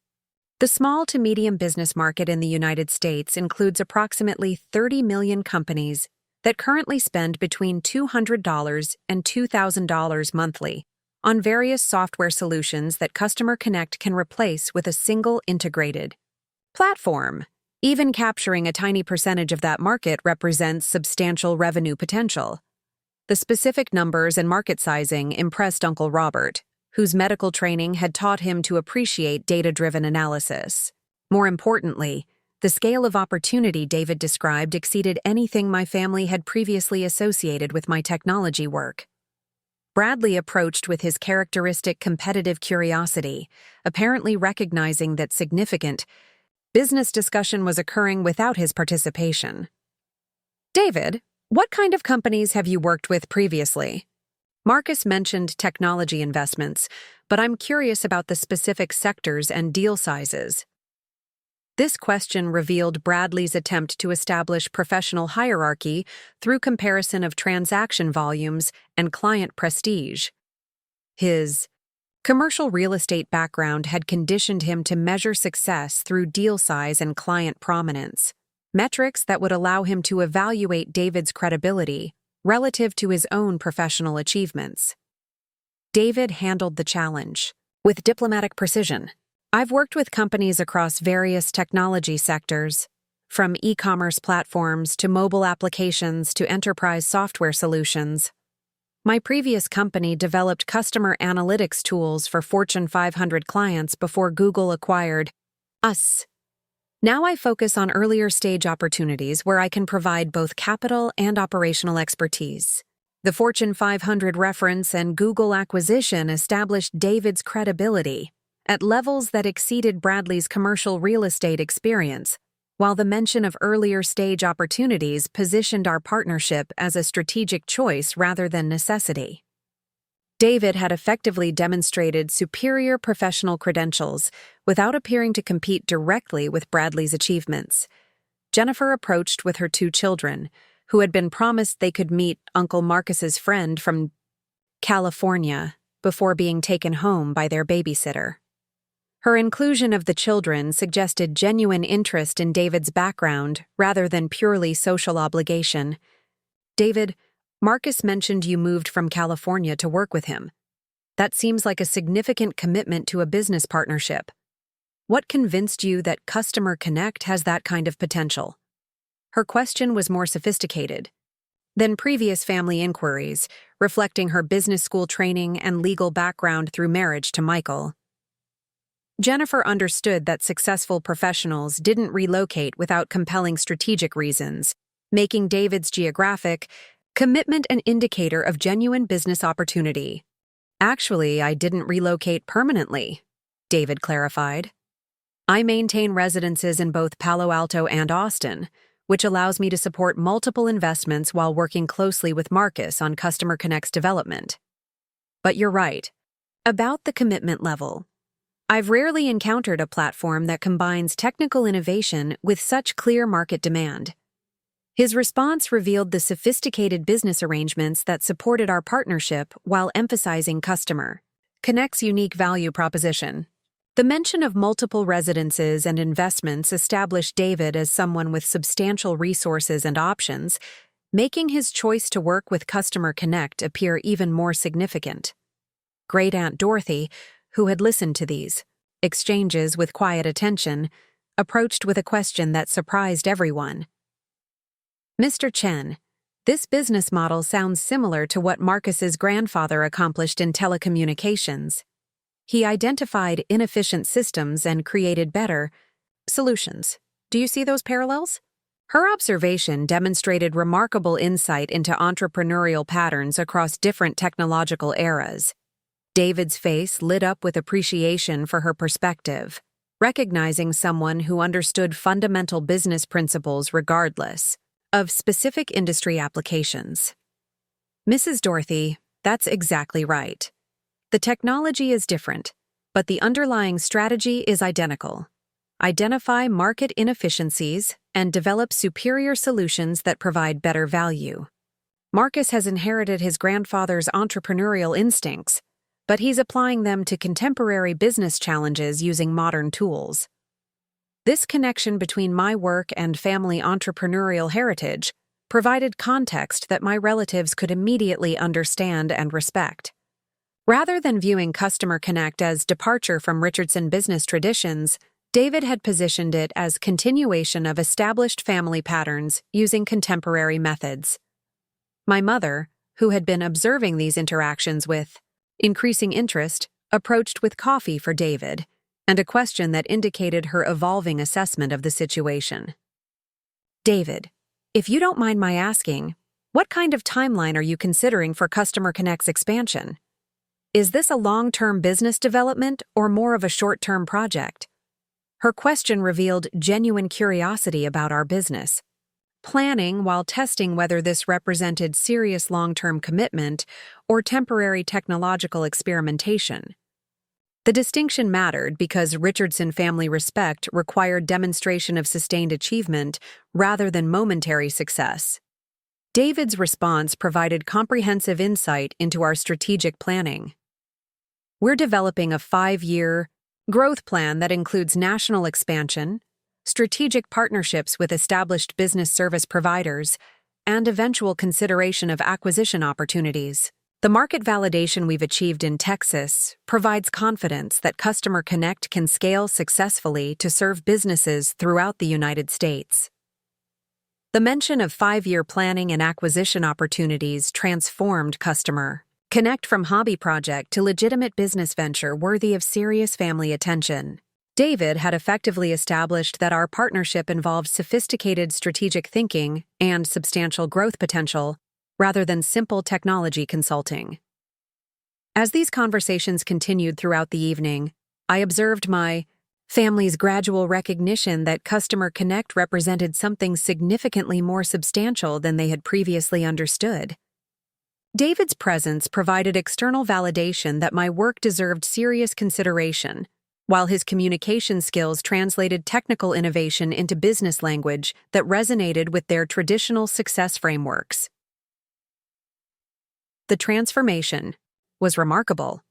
The small to medium business market in the United States includes approximately 30 million companies that currently spend between $200 and $2,000 monthly on various software solutions that Customer Connect can replace with a single integrated platform. Even capturing a tiny percentage of that market represents substantial revenue potential. The specific numbers and market sizing impressed Uncle Robert, whose medical training had taught him to appreciate data-driven analysis. More importantly, the scale of opportunity David described exceeded anything my family had previously associated with my technology work. Bradley approached with his characteristic competitive curiosity, apparently recognizing that significant business discussion was occurring without his participation. David, what kind of companies have you worked with previously? Marcus mentioned technology investments, but I'm curious about the specific sectors and deal sizes. This question revealed Bradley's attempt to establish professional hierarchy through comparison of transaction volumes and client prestige. His commercial real estate background had conditioned him to measure success through deal size and client prominence, metrics that would allow him to evaluate David's credibility relative to his own professional achievements. David handled the challenge with diplomatic precision. I've worked with companies across various technology sectors, from e-commerce platforms to mobile applications to enterprise software solutions. My previous company developed customer analytics tools for Fortune 500 clients before Google acquired us. Now I focus on earlier stage opportunities where I can provide both capital and operational expertise. The Fortune 500 reference and Google acquisition established David's credibility at levels that exceeded Bradley's commercial real estate experience, while the mention of earlier stage opportunities positioned our partnership as a strategic choice rather than necessity. David had effectively demonstrated superior professional credentials without appearing to compete directly with Bradley's achievements. Jennifer approached with her 2 children, who had been promised they could meet Uncle Marcus's friend from California before being taken home by their babysitter. Her inclusion of the children suggested genuine interest in David's background rather than purely social obligation. David, Marcus mentioned you moved from California to work with him. That seems like a significant commitment to a business partnership. What convinced you that Customer Connect has that kind of potential? Her question was more sophisticated than previous family inquiries, reflecting her business school training and legal background through marriage to Michael. Jennifer understood that successful professionals didn't relocate without compelling strategic reasons, making David's geographic commitment an indicator of genuine business opportunity. Actually, I didn't relocate permanently, David clarified. I maintain residences in both Palo Alto and Austin, which allows me to support multiple investments while working closely with Marcus on Customer Connect's development. But you're right about the commitment level. I've rarely encountered a platform that combines technical innovation with such clear market demand. His response revealed the sophisticated business arrangements that supported our partnership while emphasizing Customer Connect's unique value proposition. The mention of multiple residences and investments established David as someone with substantial resources and options, making his choice to work with Customer Connect appear even more significant. Great Aunt Dorothy, who had listened to these exchanges with quiet attention, approached with a question that surprised everyone. Mr. Chen, this business model sounds similar to what Marcus's grandfather accomplished in telecommunications. He identified inefficient systems and created better solutions. Do you see those parallels? Her observation demonstrated remarkable insight into entrepreneurial patterns across different technological eras. David's face lit up with appreciation for her perspective, recognizing someone who understood fundamental business principles regardless of specific industry applications. Mrs. Dorothy, that's exactly right. The technology is different, but the underlying strategy is identical. Identify market inefficiencies and develop superior solutions that provide better value. Marcus has inherited his grandfather's entrepreneurial instincts, but he's applying them to contemporary business challenges using modern tools. This connection between my work and family entrepreneurial heritage provided context that my relatives could immediately understand and respect. Rather than viewing Customer Connect as departure from Richardson business traditions, David had positioned it as continuation of established family patterns using contemporary methods. My mother, who had been observing these interactions with increasing interest, approached with coffee for David and a question that indicated her evolving assessment of the situation. David, if you don't mind my asking, what kind of timeline are you considering for Customer Connect's expansion? Is this a long-term business development or more of a short-term project? Her question revealed genuine curiosity about our business, planning while testing whether this represented serious long-term commitment or temporary technological experimentation. The distinction mattered because Richardson family respect required demonstration of sustained achievement rather than momentary success. David's response provided comprehensive insight into our strategic planning. We're developing a 5-year growth plan that includes national expansion, strategic partnerships with established business service providers, and eventual consideration of acquisition opportunities. The market validation we've achieved in Texas provides confidence that Customer Connect can scale successfully to serve businesses throughout the United States. The mention of 5-year planning and acquisition opportunities transformed Customer Connect from hobby project to legitimate business venture worthy of serious family attention. David had effectively established that our partnership involved sophisticated strategic thinking and substantial growth potential, rather than simple technology consulting. As these conversations continued throughout the evening, I observed my family's gradual recognition that Customer Connect represented something significantly more substantial than they had previously understood. David's presence provided external validation that my work deserved serious consideration, while his communication skills translated technical innovation into business language that resonated with their traditional success frameworks. The transformation was remarkable.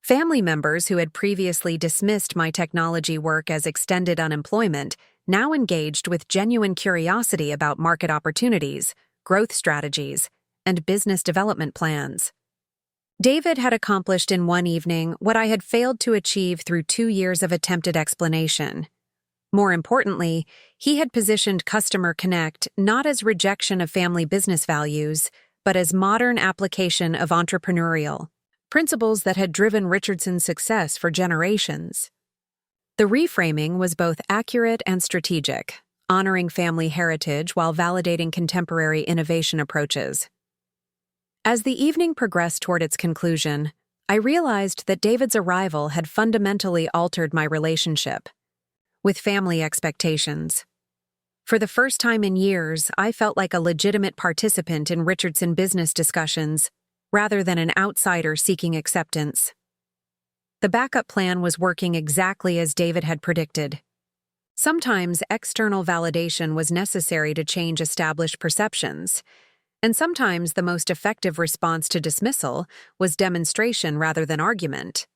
Family members who had previously dismissed my technology work as extended unemployment now engaged with genuine curiosity about market opportunities, growth strategies, and business development plans. David had accomplished in one evening what I had failed to achieve through 2 years of attempted explanation. More importantly, he had positioned Customer Connect not as rejection of family business values, but as modern application of entrepreneurial principles that had driven Richardson's success for generations. The reframing was both accurate and strategic, honoring family heritage while validating contemporary innovation approaches. As the evening progressed toward its conclusion, I realized that David's arrival had fundamentally altered my relationship with family expectations. For the first time in years, I felt like a legitimate participant in Richardson business discussions, rather than an outsider seeking acceptance. The backup plan was working exactly as David had predicted. Sometimes external validation was necessary to change established perceptions, and sometimes the most effective response to dismissal was demonstration rather than argument.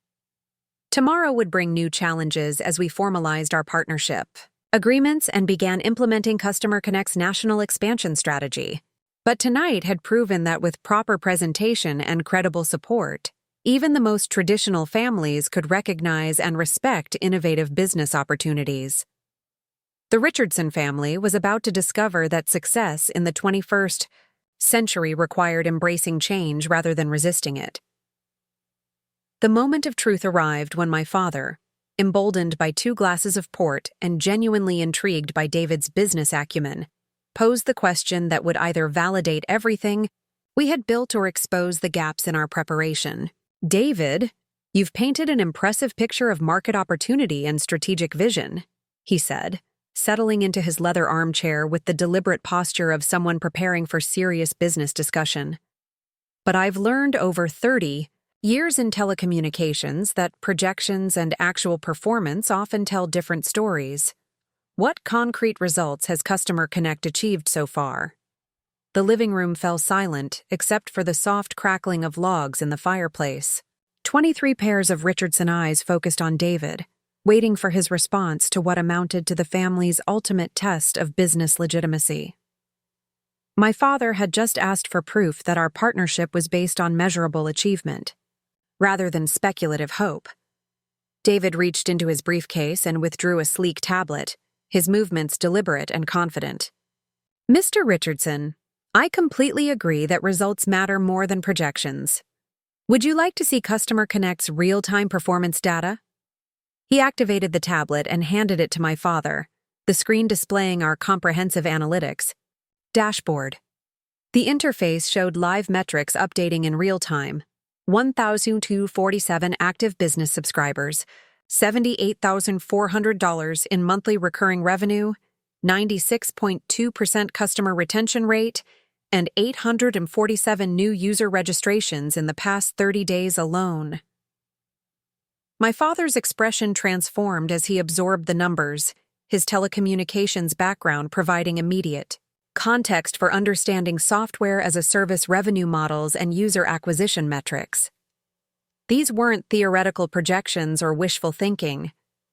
Tomorrow would bring new challenges as we formalized our partnership agreements and began implementing Customer Connect's national expansion strategy. But tonight had proven that with proper presentation and credible support, even the most traditional families could recognize and respect innovative business opportunities. The Richardson family was about to discover that success in the 21st century required embracing change rather than resisting it. The moment of truth arrived when my father, emboldened by 2 glasses of port and genuinely intrigued by David's business acumen, posed the question that would either validate everything we had built or expose the gaps in our preparation. David, you've painted an impressive picture of market opportunity and strategic vision, he said, settling into his leather armchair with the deliberate posture of someone preparing for serious business discussion. But I've learned over 30 Years in telecommunications that projections and actual performance often tell different stories. What concrete results has Customer Connect achieved so far? The living room fell silent, except for the soft crackling of logs in the fireplace. 23 pairs of Richardson eyes focused on David, waiting for his response to what amounted to the family's ultimate test of business legitimacy. My father had just asked for proof that our partnership was based on measurable achievement, rather than speculative hope. David reached into his briefcase and withdrew a sleek tablet, his movements deliberate and confident. Mr. Richardson, I completely agree that results matter more than projections. Would you like to see Customer Connect's real-time performance data? He activated the tablet and handed it to my father, the screen displaying our comprehensive analytics dashboard. The interface showed live metrics updating in real time. 1,247 active business subscribers, $78,400 in monthly recurring revenue, 96.2% customer retention rate, and 847 new user registrations in the past 30 days alone. My father's expression transformed as he absorbed the numbers, his telecommunications background providing immediate context for understanding software-as-a-service revenue models and user acquisition metrics. These weren't theoretical projections or wishful thinking.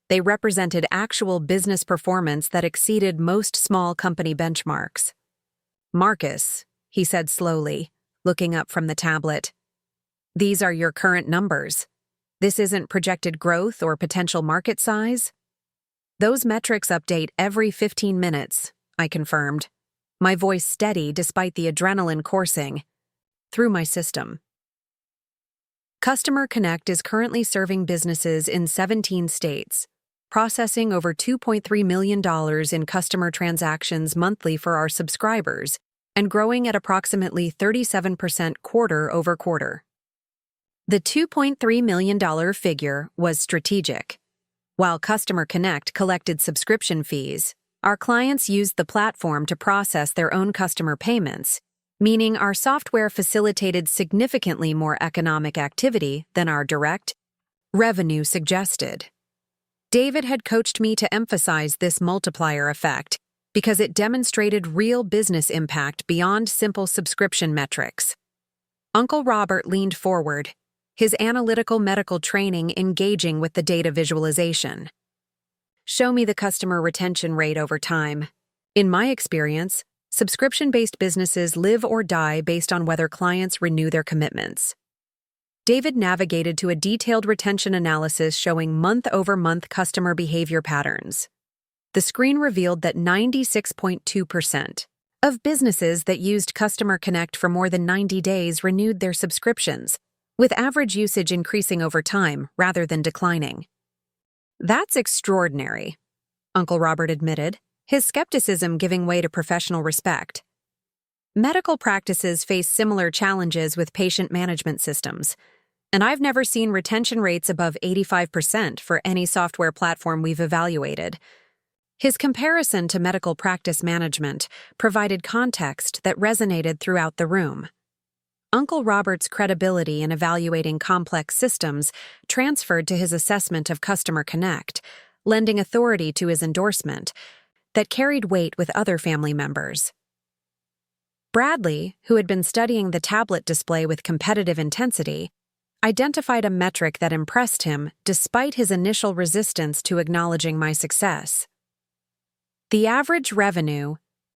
They represented actual business performance that exceeded most small company benchmarks. Marcus, he said slowly, looking up from the tablet, these are your current numbers. This isn't projected growth or potential market size. Those metrics update every 15 minutes, I confirmed, my voice steady despite the adrenaline coursing through my system. Customer Connect is currently serving businesses in 17 states, processing over $2.3 million in customer transactions monthly for our subscribers, and growing at approximately 37% quarter-over-quarter. The $2.3 million figure was strategic. While Customer Connect collected subscription fees, our clients used the platform to process their own customer payments, meaning our software facilitated significantly more economic activity than our direct revenue suggested. David had coached me to emphasize this multiplier effect because it demonstrated real business impact beyond simple subscription metrics. Uncle Robert leaned forward, his analytical medical training engaging with the data visualization. Show me the customer retention rate over time. In my experience, subscription-based businesses live or die based on whether clients renew their commitments. David navigated to a detailed retention analysis showing month-over-month customer behavior patterns. The screen revealed that 96.2% of businesses that used Customer Connect for more than 90 days renewed their subscriptions, with average usage increasing over time rather than declining. That's extraordinary, Uncle Robert admitted, his skepticism giving way to professional respect. Medical practices face similar challenges with patient management systems, and I've never seen retention rates above 85% for any software platform we've evaluated. His comparison to medical practice management provided context that resonated throughout the room. Uncle Robert's credibility in evaluating complex systems transferred to his assessment of Customer Connect, lending authority to his endorsement that carried weight with other family members. Bradley, who had been studying the tablet display with competitive intensity, identified a metric that impressed him despite his initial resistance to acknowledging my success. The average revenue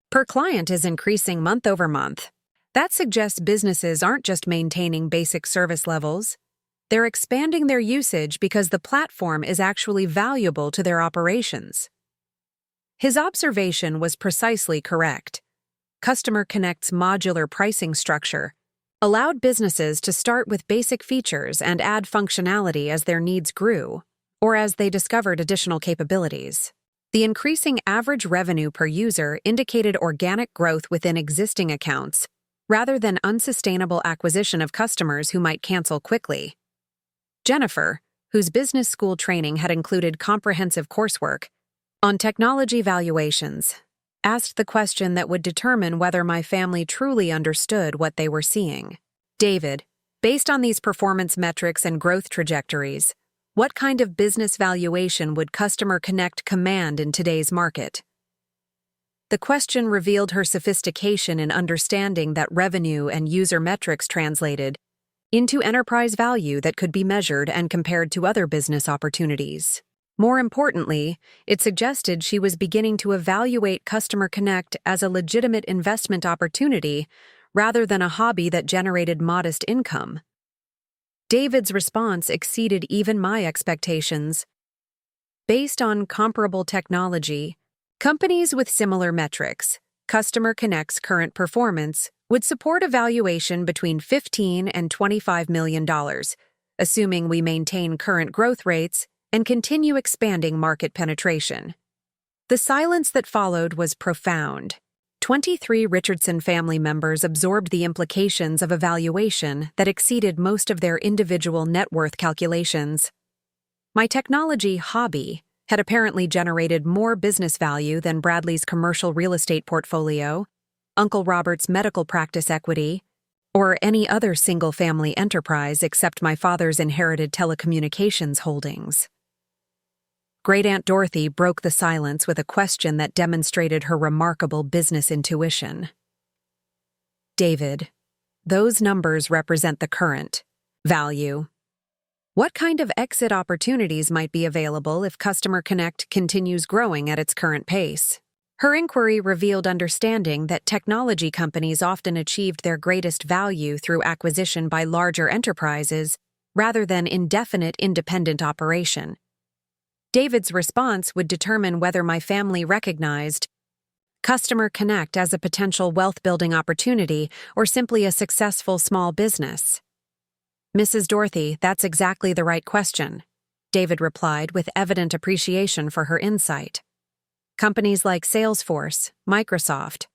per client is increasing month over month. That suggests businesses aren't just maintaining basic service levels. They're expanding their usage because the platform is actually valuable to their operations. His observation was precisely correct. Customer Connect's modular pricing structure allowed businesses to start with basic features and add functionality as their needs grew, or as they discovered additional capabilities. The increasing average revenue per user indicated organic growth within existing accounts, rather than unsustainable acquisition of customers who might cancel quickly. Jennifer, whose business school training had included comprehensive coursework on technology valuations, asked the question that would determine whether my family truly understood what they were seeing. David, Based on these performance metrics and growth trajectories, what kind of business valuation would Customer Connect command in today's market? The question revealed her sophistication in understanding that revenue and user metrics translated into enterprise value that could be measured and compared to other business opportunities. More importantly, it suggested she was beginning to evaluate Customer Connect as a legitimate investment opportunity rather than a hobby that generated modest income. David's response exceeded even my expectations. Based on comparable technology, companies with similar metrics, Customer Connect's current performance would support a valuation between $15 and $25 million, assuming we maintain current growth rates and continue expanding market penetration. The silence that followed was profound. 23 Richardson family members absorbed the implications of a valuation that exceeded most of their individual net worth calculations. My technology hobby had apparently generated more business value than Bradley's commercial real estate portfolio, Uncle Robert's medical practice equity, or any other single-family enterprise except my father's inherited telecommunications holdings. Great-Aunt Dorothy broke the silence with a question that demonstrated her remarkable business intuition. David, those numbers represent the current value. What kind of exit opportunities might be available if Customer Connect continues growing at its current pace? Her inquiry revealed understanding that technology companies often achieved their greatest value through acquisition by larger enterprises rather than indefinite independent operation. David's response would determine whether my family recognized Customer Connect as a potential wealth-building opportunity or simply a successful small business. Mrs. Dorothy, that's exactly the right question, David replied with evident appreciation for her insight. Companies like Salesforce, Microsoft,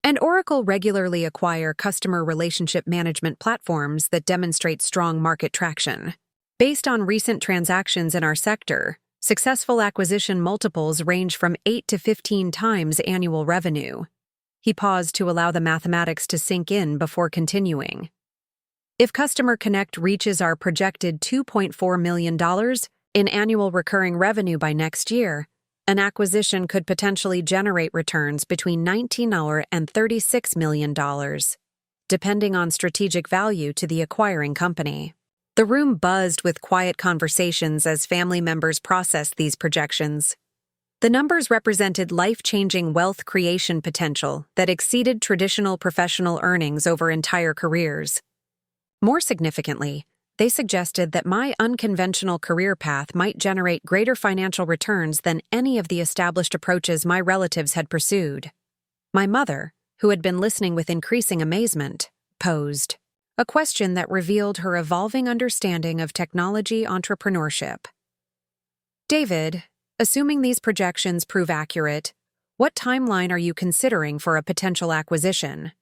and Oracle regularly acquire customer relationship management platforms that demonstrate strong market traction. Based on recent transactions in our sector, successful acquisition multiples range from 8 to 15 times annual revenue. He paused to allow the mathematics to sink in before continuing. If Customer Connect reaches our projected $2.4 million in annual recurring revenue by next year, an acquisition could potentially generate returns between $19 and $36 million, depending on strategic value to the acquiring company. The room buzzed with quiet conversations as family members processed these projections. The numbers represented life-changing wealth creation potential that exceeded traditional professional earnings over entire careers. More significantly, they suggested that my unconventional career path might generate greater financial returns than any of the established approaches my relatives had pursued. My mother, who had been listening with increasing amazement, posed a question that revealed her evolving understanding of technology entrepreneurship. David, assuming these projections prove accurate, what timeline are you considering for a potential acquisition?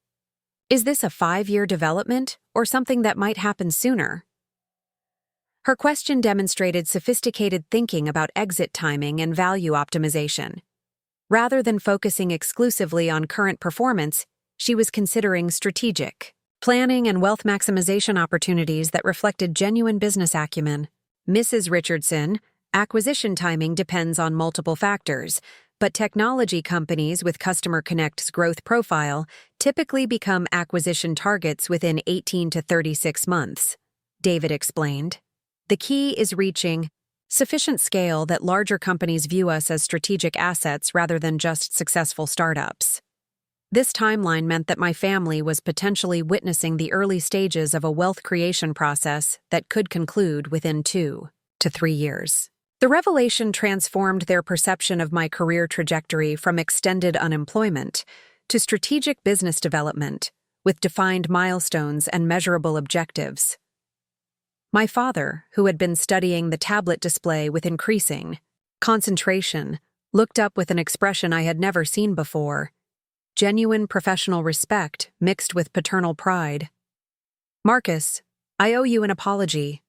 Is this a 5-year development or something that might happen sooner? Her question demonstrated sophisticated thinking about exit timing and value optimization. Rather than focusing exclusively on current performance, she was considering strategic planning and wealth maximization opportunities that reflected genuine business acumen. Mrs. Richardson, acquisition timing depends on multiple factors, but technology companies with Customer Connect's growth profile typically become acquisition targets within 18 to 36 months, David explained. The key is reaching sufficient scale that larger companies view us as strategic assets rather than just successful startups. This timeline meant that my family was potentially witnessing the early stages of a wealth creation process that could conclude within 2 to 3 years. The revelation transformed their perception of my career trajectory from extended unemployment to strategic business development, with defined milestones and measurable objectives. My father, who had been studying the tablet display with increasing concentration, looked up with an expression I had never seen before. Genuine professional respect mixed with paternal pride. Marcus, I owe you an apology.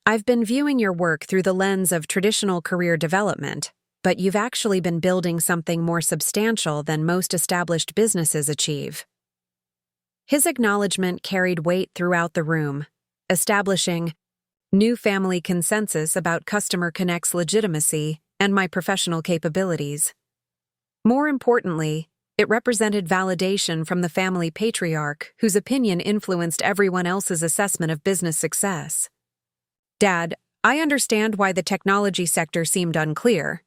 I've been viewing your work through the lens of traditional career development, but you've actually been building something more substantial than most established businesses achieve. His acknowledgement carried weight throughout the room. establishing new family consensus about Customer Connect's legitimacy and my professional capabilities. More importantly, it represented validation from the family patriarch whose opinion influenced everyone else's assessment of business success. "Dad, I understand why the technology sector seemed unclear,"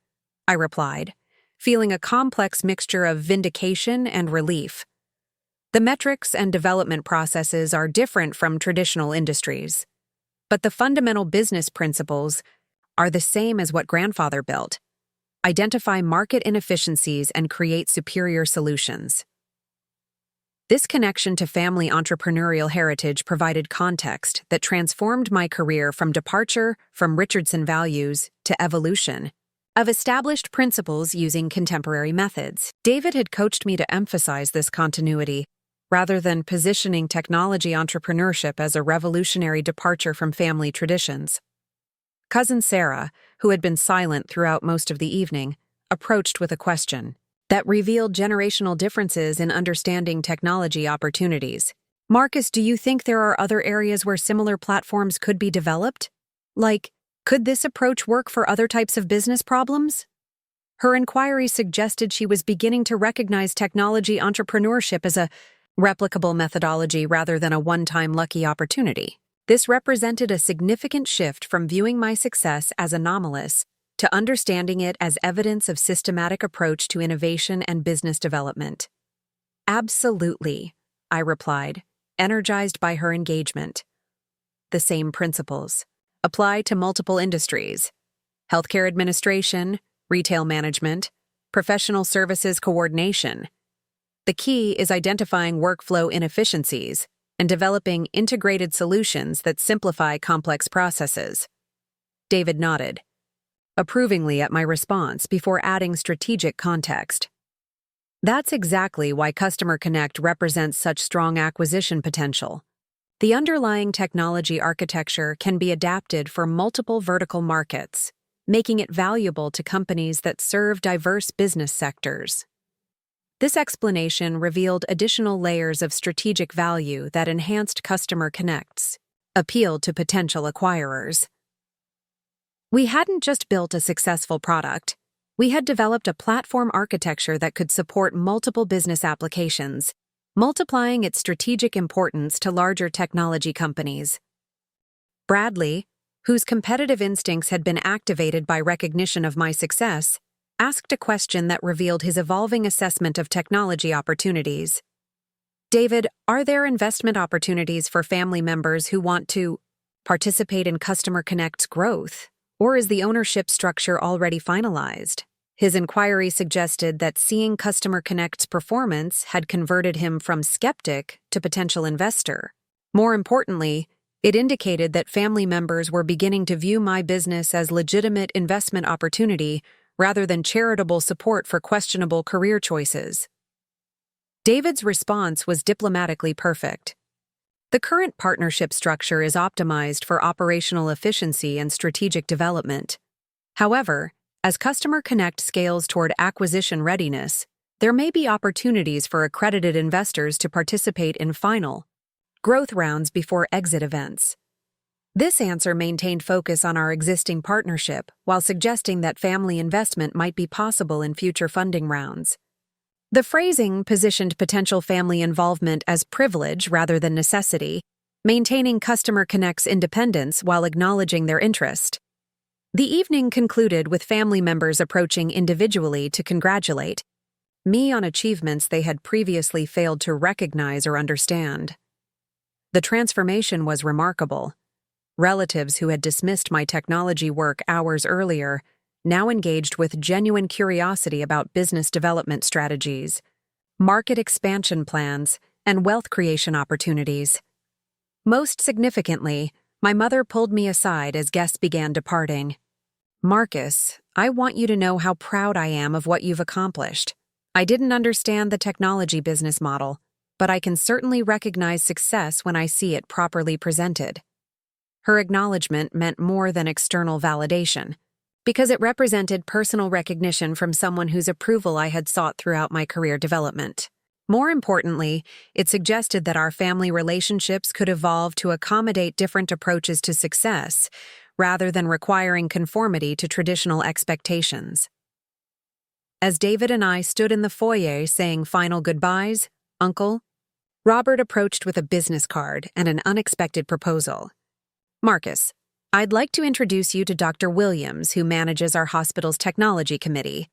I replied, feeling a complex mixture of vindication and relief. The metrics and development processes are different from traditional industries, but the fundamental business principles are the same as what grandfather built: identify market inefficiencies and create superior solutions. This connection to family entrepreneurial heritage provided context that transformed my career from departure from Richardson values to evolution of established principles using contemporary methods. David had coached me to emphasize this continuity, rather than positioning technology entrepreneurship as a revolutionary departure from family traditions. Cousin Sarah, who had been silent throughout most of the evening, approached with a question that revealed generational differences in understanding technology opportunities. "Marcus, do you think there are other areas where similar platforms could be developed? Like, could this approach work for other types of business problems?" Her inquiry suggested she was beginning to recognize technology entrepreneurship as a replicable methodology rather than a one-time lucky opportunity. This represented a significant shift from viewing my success as anomalous to understanding it as evidence of systematic approach to innovation and business development. "Absolutely," I replied, energized by her engagement. "The same principles apply to multiple industries: healthcare administration, retail management, professional services coordination. The key is identifying workflow inefficiencies and developing integrated solutions that simplify complex processes." David nodded approvingly at my response before adding strategic context. "That's exactly why Customer Connect represents such strong acquisition potential. The underlying technology architecture can be adapted for multiple vertical markets, making it valuable to companies that serve diverse business sectors." This explanation revealed additional layers of strategic value that enhanced Customer Connect's appeal to potential acquirers. We hadn't just built a successful product, we had developed a platform architecture that could support multiple business applications, multiplying its strategic importance to larger technology companies. Bradley, whose competitive instincts had been activated by recognition of my success, asked a question that revealed his evolving assessment of technology opportunities. "David, are there investment opportunities for family members who want to participate in Customer Connect's growth? Or is the ownership structure already finalized?" His inquiry suggested that seeing Customer Connect's performance had converted him from skeptic to potential investor. More importantly, it indicated that family members were beginning to view my business as legitimate investment opportunity rather than charitable support for questionable career choices. David's response was diplomatically perfect. "The current partnership structure is optimized for operational efficiency and strategic development. However, as Customer Connect scales toward acquisition readiness, there may be opportunities for accredited investors to participate in final growth rounds before exit events." This answer maintained focus on our existing partnership while suggesting that family investment might be possible in future funding rounds. The phrasing positioned potential family involvement as privilege rather than necessity, maintaining Customer Connect's independence while acknowledging their interest. The evening concluded with family members approaching individually to congratulate me on achievements they had previously failed to recognize or understand. The transformation was remarkable. Relatives who had dismissed my technology work hours earlier now engaged with genuine curiosity about business development strategies, market expansion plans, and wealth creation opportunities. Most significantly, my mother pulled me aside as guests began departing. "Marcus, I want you to know how proud I am of what you've accomplished. I didn't understand the technology business model, but I can certainly recognize success when I see it properly presented." Her acknowledgement meant more than external validation, because it represented personal recognition from someone whose approval I had sought throughout my career development. More importantly, it suggested that our family relationships could evolve to accommodate different approaches to success, rather than requiring conformity to traditional expectations. As David and I stood in the foyer saying final goodbyes, Uncle, Robert approached with a business card and an unexpected proposal. Marcus, I'd like to introduce you to Dr. Williams, who manages our hospital's technology committee.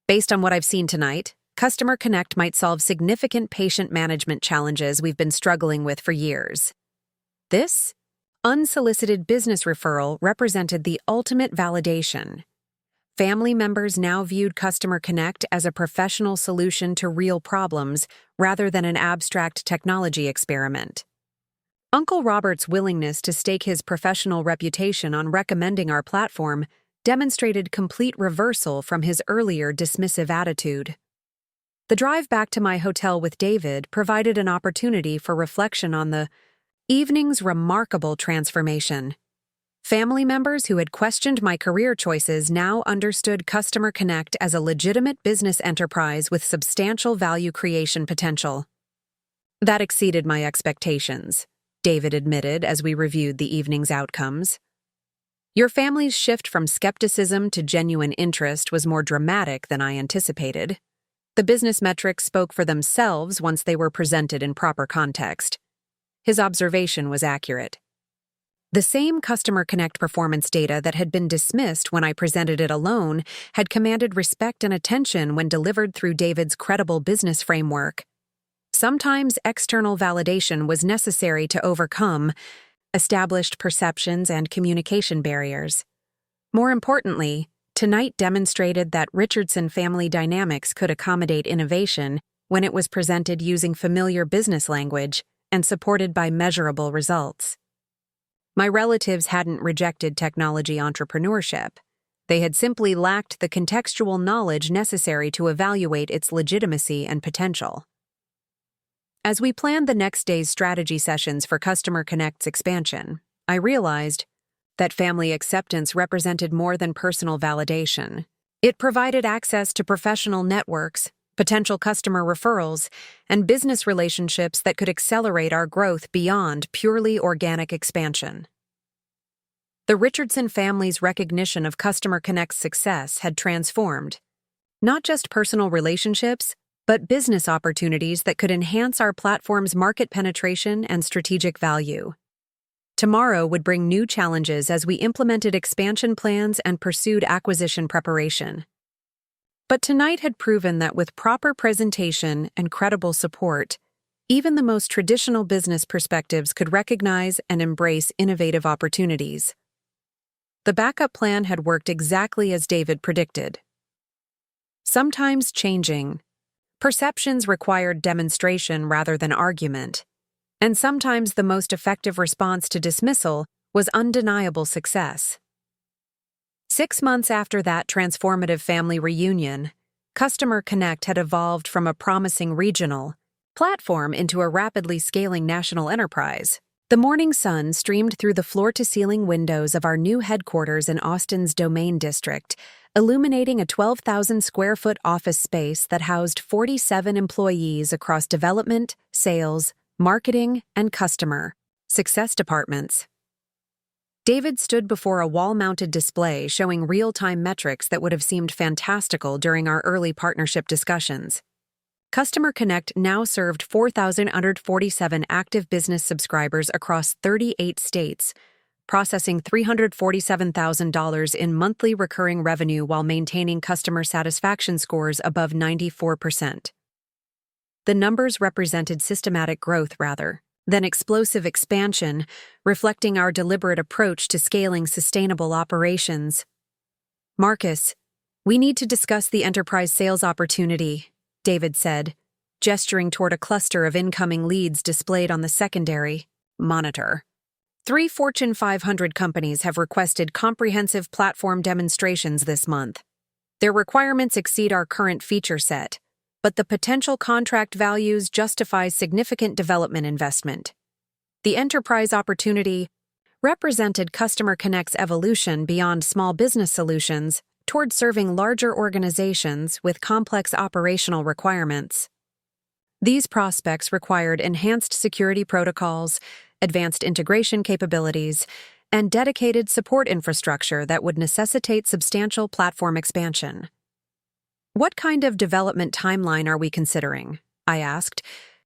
Based on what I've seen tonight, Customer Connect might solve significant patient management challenges we've been struggling with for years. This unsolicited business referral represented the ultimate validation. Family members now viewed Customer Connect as a professional solution to real problems rather than an abstract technology experiment. Uncle Robert's willingness to stake his professional reputation on recommending our platform demonstrated complete reversal from his earlier dismissive attitude. The drive back to my hotel with David provided an opportunity for reflection on the evening's remarkable transformation. Family members who had questioned my career choices now understood Customer Connect as a legitimate business enterprise with substantial value creation potential. That exceeded my expectations, David admitted as we reviewed the evening's outcomes. Your family's shift from skepticism to genuine interest was more dramatic than I anticipated. The business metrics spoke for themselves once they were presented in proper context. His observation was accurate. The same Customer Connect performance data that had been dismissed when I presented it alone had commanded respect and attention when delivered through David's credible business framework. Sometimes external validation was necessary to overcome established perceptions and communication barriers. More importantly, tonight demonstrated that Richardson family dynamics could accommodate innovation when it was presented using familiar business language and supported by measurable results. My relatives hadn't rejected technology entrepreneurship. They had simply lacked the contextual knowledge necessary to evaluate its legitimacy and potential. As we planned the next day's strategy sessions for Customer Connect's expansion, I realized that family acceptance represented more than personal validation. It provided access to professional networks, potential customer referrals, and business relationships that could accelerate our growth beyond purely organic expansion. The Richardson family's recognition of Customer Connect's success had transformed not just personal relationships, but business opportunities that could enhance our platform's market penetration and strategic value. Tomorrow would bring new challenges as we implemented expansion plans and pursued acquisition preparation. But tonight had proven that with proper presentation and credible support, even the most traditional business perspectives could recognize and embrace innovative opportunities. The backup plan had worked exactly as David predicted. Sometimes changing, perceptions required demonstration rather than argument, and sometimes the most effective response to dismissal was undeniable success. 6 months after that transformative family reunion, Customer Connect had evolved from a promising regional platform into a rapidly scaling national enterprise. The morning sun streamed through the floor-to-ceiling windows of our new headquarters in Austin's Domain District, illuminating a 12,000-square-foot office space that housed 47 employees across development, sales, marketing, and customer success departments. David stood before a wall-mounted display showing real-time metrics that would have seemed fantastical during our early partnership discussions. Customer Connect now served 4,147 active business subscribers across 38 states, processing $347,000 in monthly recurring revenue while maintaining customer satisfaction scores above 94%. The numbers represented systematic growth rather than explosive expansion, reflecting our deliberate approach to scaling sustainable operations. Marcus, we need to discuss the enterprise sales opportunity, David said, gesturing toward a cluster of incoming leads displayed on the secondary monitor. 3 Fortune 500 companies have requested comprehensive platform demonstrations this month. Their requirements exceed our current feature set, but the potential contract values justify significant development investment. The enterprise opportunity represented Customer Connect's evolution beyond small business solutions toward serving larger organizations with complex operational requirements. These prospects required enhanced security protocols, advanced integration capabilities, and dedicated support infrastructure that would necessitate substantial platform expansion. "What kind of development timeline are we considering?" I asked,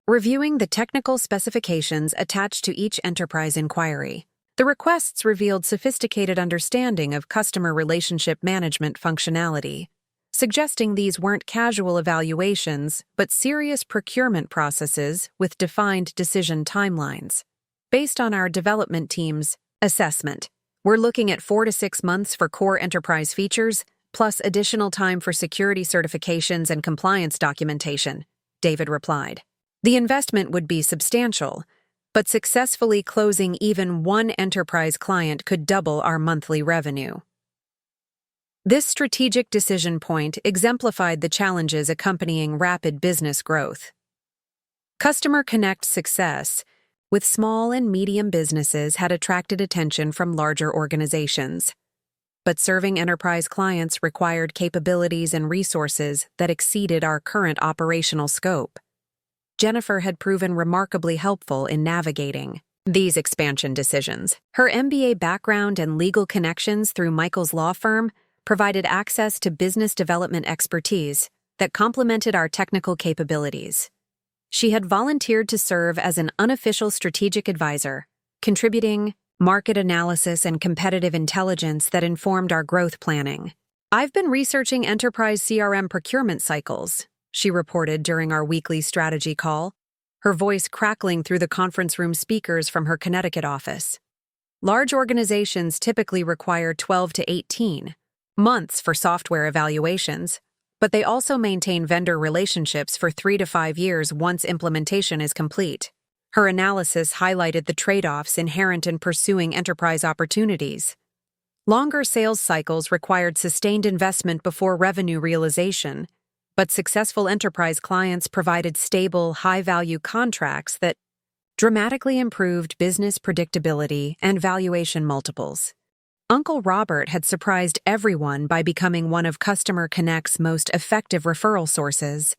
reviewing the technical specifications attached to each enterprise inquiry. The requests revealed sophisticated understanding of customer relationship management functionality, suggesting these weren't casual evaluations but serious procurement processes with defined decision timelines. Based on our development team's assessment, we're looking at 4 to 6 months for core enterprise features, plus additional time for security certifications and compliance documentation, David replied. The investment would be substantial, but successfully closing even one enterprise client could double our monthly revenue. This strategic decision point exemplified the challenges accompanying rapid business growth. Customer Connect's success with small and medium businesses had attracted attention from larger organizations, but serving enterprise clients required capabilities and resources that exceeded our current operational scope. Jennifer had proven remarkably helpful in navigating these expansion decisions. Her MBA background and legal connections through Michael's law firm provided access to business development expertise that complemented our technical capabilities. She had volunteered to serve as an unofficial strategic advisor, contributing market analysis and competitive intelligence that informed our growth planning. "I've been researching enterprise CRM procurement cycles," she reported during our weekly strategy call, her voice crackling through the conference room speakers from her Connecticut office. Large organizations typically require 12 to 18 months for software evaluations, but they also maintain vendor relationships for 3 to 5 years once implementation is complete. Her analysis highlighted the trade-offs inherent in pursuing enterprise opportunities. Longer sales cycles required sustained investment before revenue realization, but successful enterprise clients provided stable, high-value contracts that dramatically improved business predictability and valuation multiples. Uncle Robert had surprised everyone by becoming one of Customer Connect's most effective referral sources.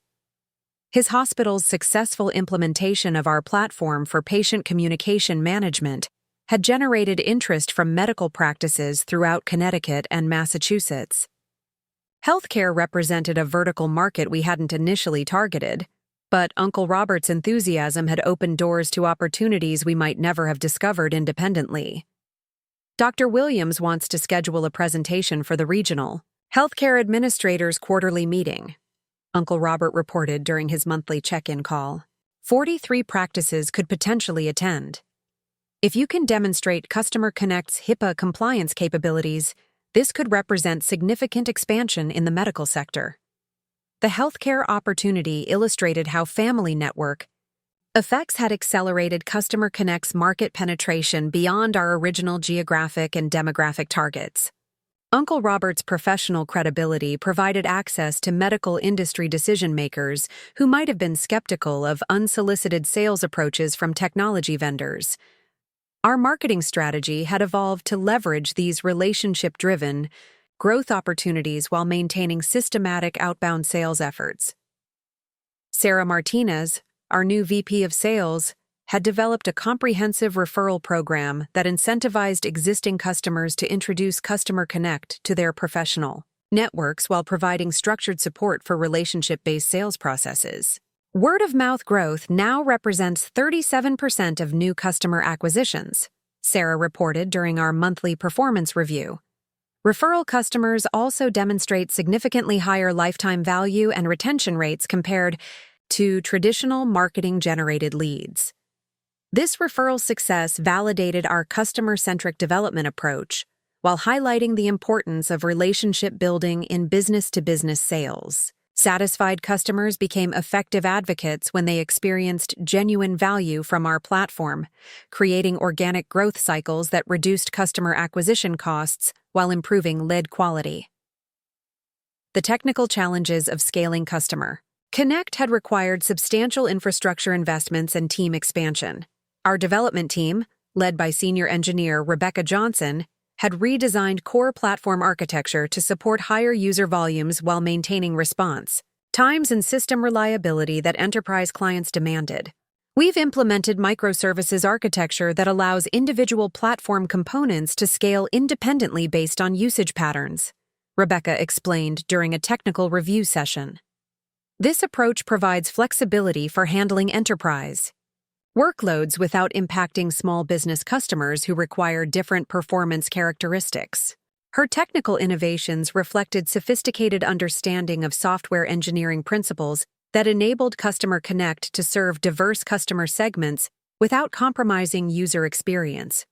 His hospital's successful implementation of our platform for patient communication management had generated interest from medical practices throughout Connecticut and Massachusetts. Healthcare represented a vertical market we hadn't initially targeted, but Uncle Robert's enthusiasm had opened doors to opportunities we might never have discovered independently. "Dr. Williams wants to schedule a presentation for the regional Healthcare Administrators Quarterly Meeting," Uncle Robert reported during his monthly check-in call. 43 practices could potentially attend. "If you can demonstrate Customer Connect's HIPAA compliance capabilities, this could represent significant expansion in the medical sector." The healthcare opportunity illustrated how Family Network effects had accelerated Customer Connect's market penetration beyond our original geographic and demographic targets. Uncle Robert's professional credibility provided access to medical industry decision-makers who might have been skeptical of unsolicited sales approaches from technology vendors. Our marketing strategy had evolved to leverage these relationship-driven growth opportunities while maintaining systematic outbound sales efforts. Sarah Martinez, our new VP of Sales, had developed a comprehensive referral program that incentivized existing customers to introduce Customer Connect to their professional networks while providing structured support for relationship-based sales processes. Word-of-mouth growth now represents 37% of new customer acquisitions, Sarah reported during our monthly performance review. Referral customers also demonstrate significantly higher lifetime value and retention rates compared to traditional marketing-generated leads. This referral success validated our customer-centric development approach while highlighting the importance of relationship building in business-to-business sales. Satisfied customers became effective advocates when they experienced genuine value from our platform, creating organic growth cycles that reduced customer acquisition costs while improving lead quality. The technical challenges of scaling Customer Connect had required substantial infrastructure investments and team expansion. Our development team, led by senior engineer Rebecca Johnson, had redesigned core platform architecture to support higher user volumes while maintaining response, times and system reliability that enterprise clients demanded. We've implemented microservices architecture that allows individual platform components to scale independently based on usage patterns, Rebecca explained during a technical review session. This approach provides flexibility for handling enterprise workloads without impacting small business customers who require different performance characteristics. Her technical innovations reflected sophisticated understanding of software engineering principles that enabled Customer Connect to serve diverse customer segments without compromising user experience.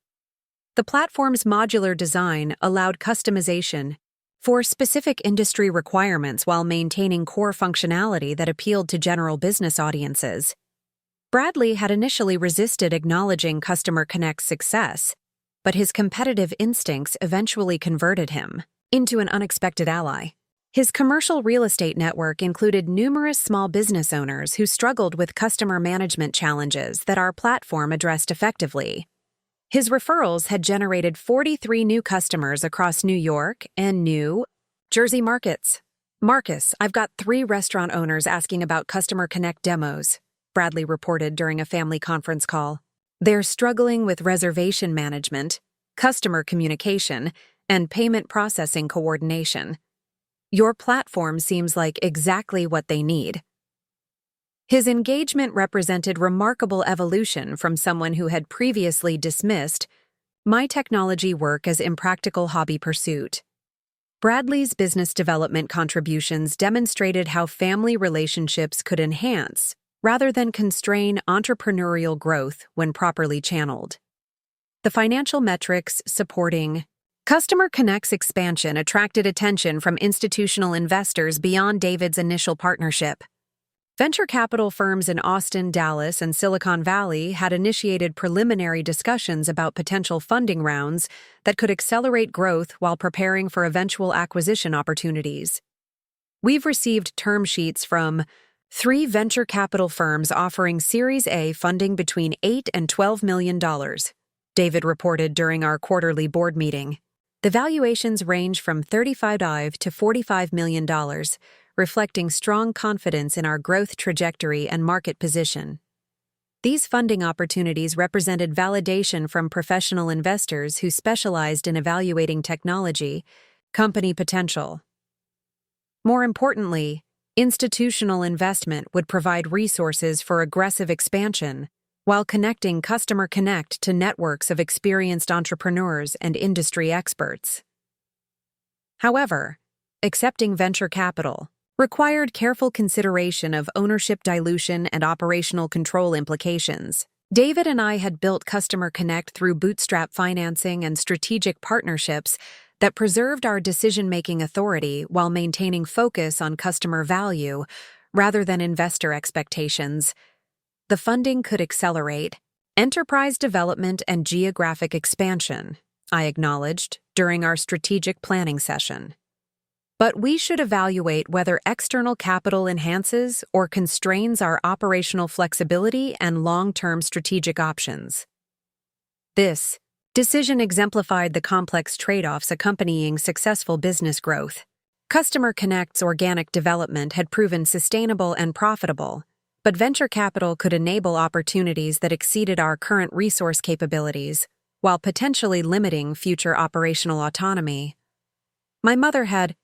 The platform's modular design allowed customization for specific industry requirements while maintaining core functionality that appealed to general business audiences. Bradley had initially resisted acknowledging Customer Connect's success, but his competitive instincts eventually converted him into an unexpected ally. His commercial real estate network included numerous small business owners who struggled with customer management challenges that our platform addressed effectively. His referrals had generated 43 new customers across New York and New Jersey markets. "Marcus, I've got 3 restaurant owners asking about Customer Connect demos," Bradley reported during a family conference call. "They're struggling with reservation management, customer communication, and payment processing coordination. Your platform seems like exactly what they need." His engagement represented remarkable evolution from someone who had previously dismissed my technology work as impractical hobby pursuit. Bradley's business development contributions demonstrated how family relationships could enhance, rather than constrain, entrepreneurial growth when properly channeled. The financial metrics supporting Customer Connect's expansion attracted attention from institutional investors beyond David's initial partnership. Venture capital firms in Austin, Dallas, and Silicon Valley had initiated preliminary discussions about potential funding rounds that could accelerate growth while preparing for eventual acquisition opportunities. We've received term sheets from 3 venture capital firms offering Series A funding between $8 and $12 million, David reported during our quarterly board meeting. The valuations range from $35 to $45 million, reflecting strong confidence in our growth trajectory and market position. These funding opportunities represented validation from professional investors who specialized in evaluating technology, company potential. More importantly, institutional investment would provide resources for aggressive expansion, while connecting Customer Connect to networks of experienced entrepreneurs and industry experts. However, accepting venture capital required careful consideration of ownership dilution and operational control implications. David and I had built Customer Connect through bootstrap financing and strategic partnerships that preserved our decision-making authority while maintaining focus on customer value rather than investor expectations. The funding could accelerate enterprise development and geographic expansion, I acknowledged during our strategic planning session. But we should evaluate whether external capital enhances or constrains our operational flexibility and long-term strategic options. This decision exemplified the complex trade-offs accompanying successful business growth. Customer Connect's organic development had proven sustainable and profitable, but venture capital could enable opportunities that exceeded our current resource capabilities, while potentially limiting future operational autonomy. My mother had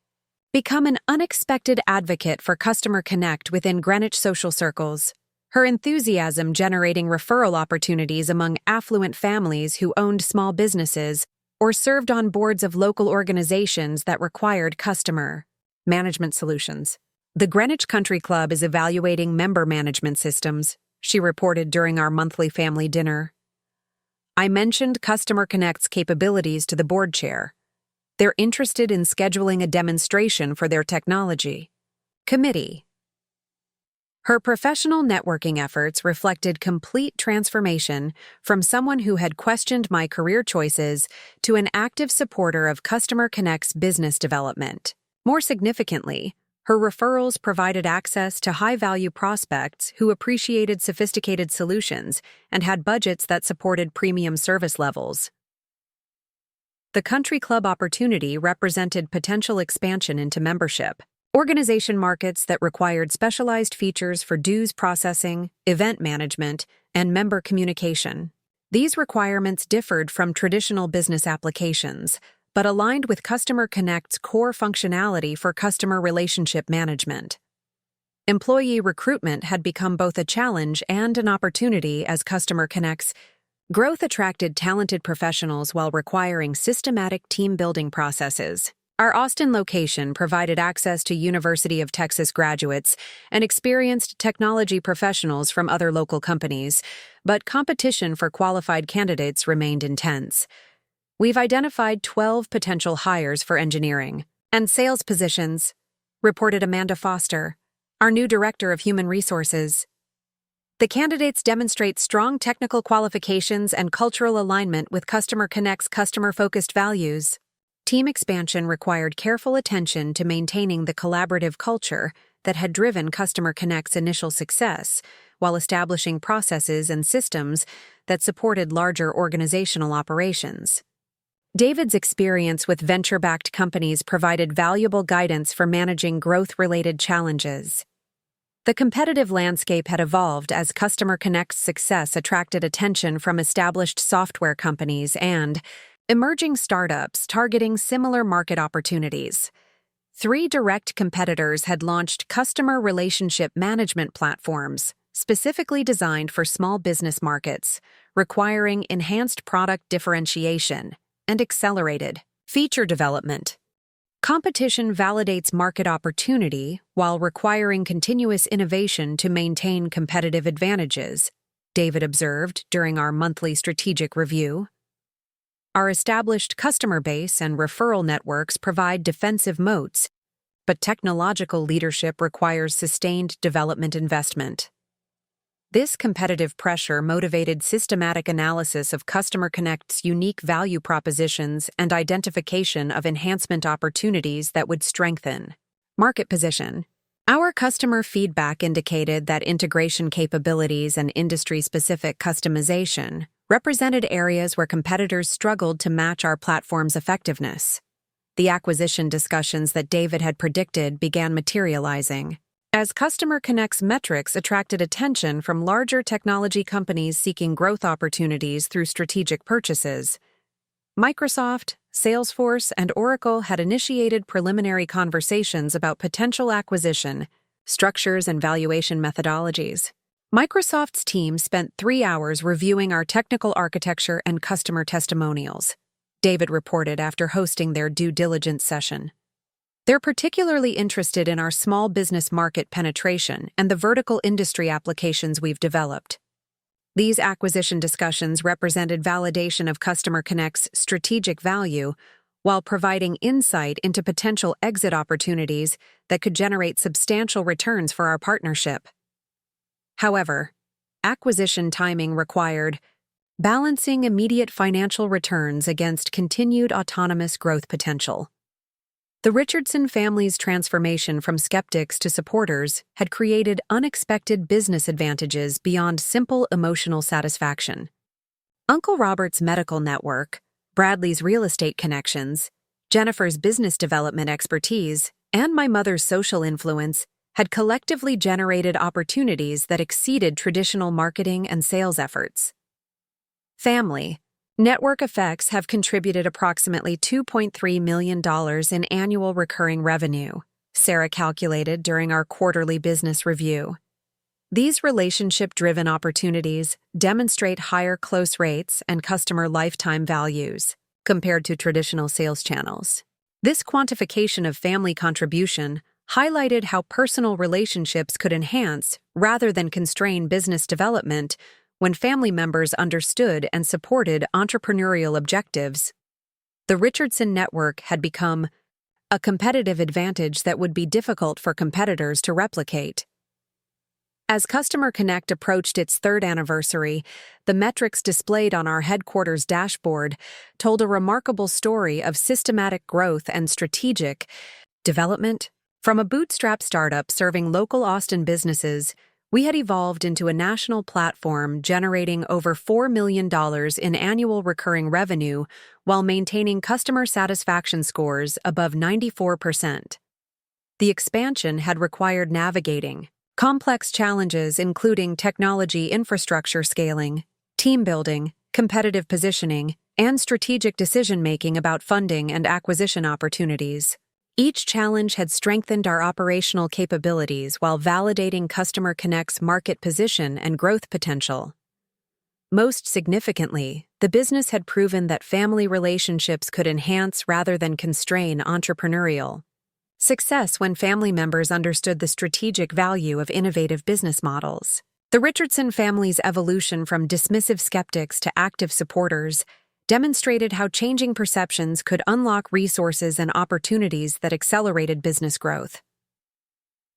become an unexpected advocate for Customer Connect within Greenwich social circles, her enthusiasm generating referral opportunities among affluent families who owned small businesses or served on boards of local organizations that required customer management solutions. "The Greenwich Country Club is evaluating member management systems," she reported during our monthly family dinner. I mentioned Customer Connect's capabilities to the board chair. They're interested in scheduling a demonstration for their technology. Committee. Her professional networking efforts reflected complete transformation from someone who had questioned my career choices to an active supporter of Customer Connect's business development. More significantly, her referrals provided access to high-value prospects who appreciated sophisticated solutions and had budgets that supported premium service levels. The country club opportunity represented potential expansion into membership organization markets that required specialized features for dues processing, event management, and member communication. These requirements differed from traditional business applications, but aligned with Customer Connect's core functionality for customer relationship management. Employee recruitment had become both a challenge and an opportunity as Customer Connect's growth attracted talented professionals while requiring systematic team-building processes. Our Austin location provided access to University of Texas graduates and experienced technology professionals from other local companies, but competition for qualified candidates remained intense. We've identified 12 potential hires for engineering and sales positions, reported Amanda Foster, our new Director of Human Resources. The candidates demonstrate strong technical qualifications and cultural alignment with Customer Connect's customer-focused values. Team expansion required careful attention to maintaining the collaborative culture that had driven Customer Connect's initial success, while establishing processes and systems that supported larger organizational operations. David's experience with venture-backed companies provided valuable guidance for managing growth-related challenges. The competitive landscape had evolved as Customer Connect's success attracted attention from established software companies and emerging startups targeting similar market opportunities. 3 direct competitors had launched customer relationship management platforms specifically designed for small business markets, requiring enhanced product differentiation and accelerated feature development. Competition validates market opportunity while requiring continuous innovation to maintain competitive advantages, David observed during our monthly strategic review. Our established customer base and referral networks provide defensive moats, but technological leadership requires sustained development investment. This competitive pressure motivated systematic analysis of Customer Connect's unique value propositions and identification of enhancement opportunities that would strengthen market position. Our customer feedback indicated that integration capabilities and industry-specific customization represented areas where competitors struggled to match our platform's effectiveness. The acquisition discussions that David had predicted began materializing, as Customer Connect's metrics attracted attention from larger technology companies seeking growth opportunities through strategic purchases. Microsoft, Salesforce, and Oracle had initiated preliminary conversations about potential acquisition, structures, and valuation methodologies. Microsoft's team spent 3 hours reviewing our technical architecture and customer testimonials, David reported after hosting their due diligence session. They're particularly interested in our small business market penetration and the vertical industry applications we've developed. These acquisition discussions represented validation of Customer Connect's strategic value while providing insight into potential exit opportunities that could generate substantial returns for our partnership. However, acquisition timing required balancing immediate financial returns against continued autonomous growth potential. The Richardson family's transformation from skeptics to supporters had created unexpected business advantages beyond simple emotional satisfaction. Uncle Robert's medical network, Bradley's real estate connections, Jennifer's business development expertise, and my mother's social influence had collectively generated opportunities that exceeded traditional marketing and sales efforts. Family network effects have contributed approximately $2.3 million in annual recurring revenue, Sarah calculated during our quarterly business review. These relationship-driven opportunities demonstrate higher close rates and customer lifetime values compared to traditional sales channels. This quantification of family contribution highlighted how personal relationships could enhance rather than constrain business development when family members understood and supported entrepreneurial objectives. The Richardson network had become a competitive advantage that would be difficult for competitors to replicate. As Customer Connect approached its 3rd anniversary, the metrics displayed on our headquarters dashboard told a remarkable story of systematic growth and strategic development. From a bootstrap startup serving local Austin businesses, we had evolved into a national platform generating over $4 million in annual recurring revenue while maintaining customer satisfaction scores above 94%. The expansion had required navigating complex challenges including technology infrastructure scaling, team building, competitive positioning, and strategic decision-making about funding and acquisition opportunities. Each challenge had strengthened our operational capabilities while validating Customer Connect's market position and growth potential. Most significantly, the business had proven that family relationships could enhance rather than constrain entrepreneurial success when family members understood the strategic value of innovative business models. The Richardson family's evolution from dismissive skeptics to active supporters demonstrated how changing perceptions could unlock resources and opportunities that accelerated business growth.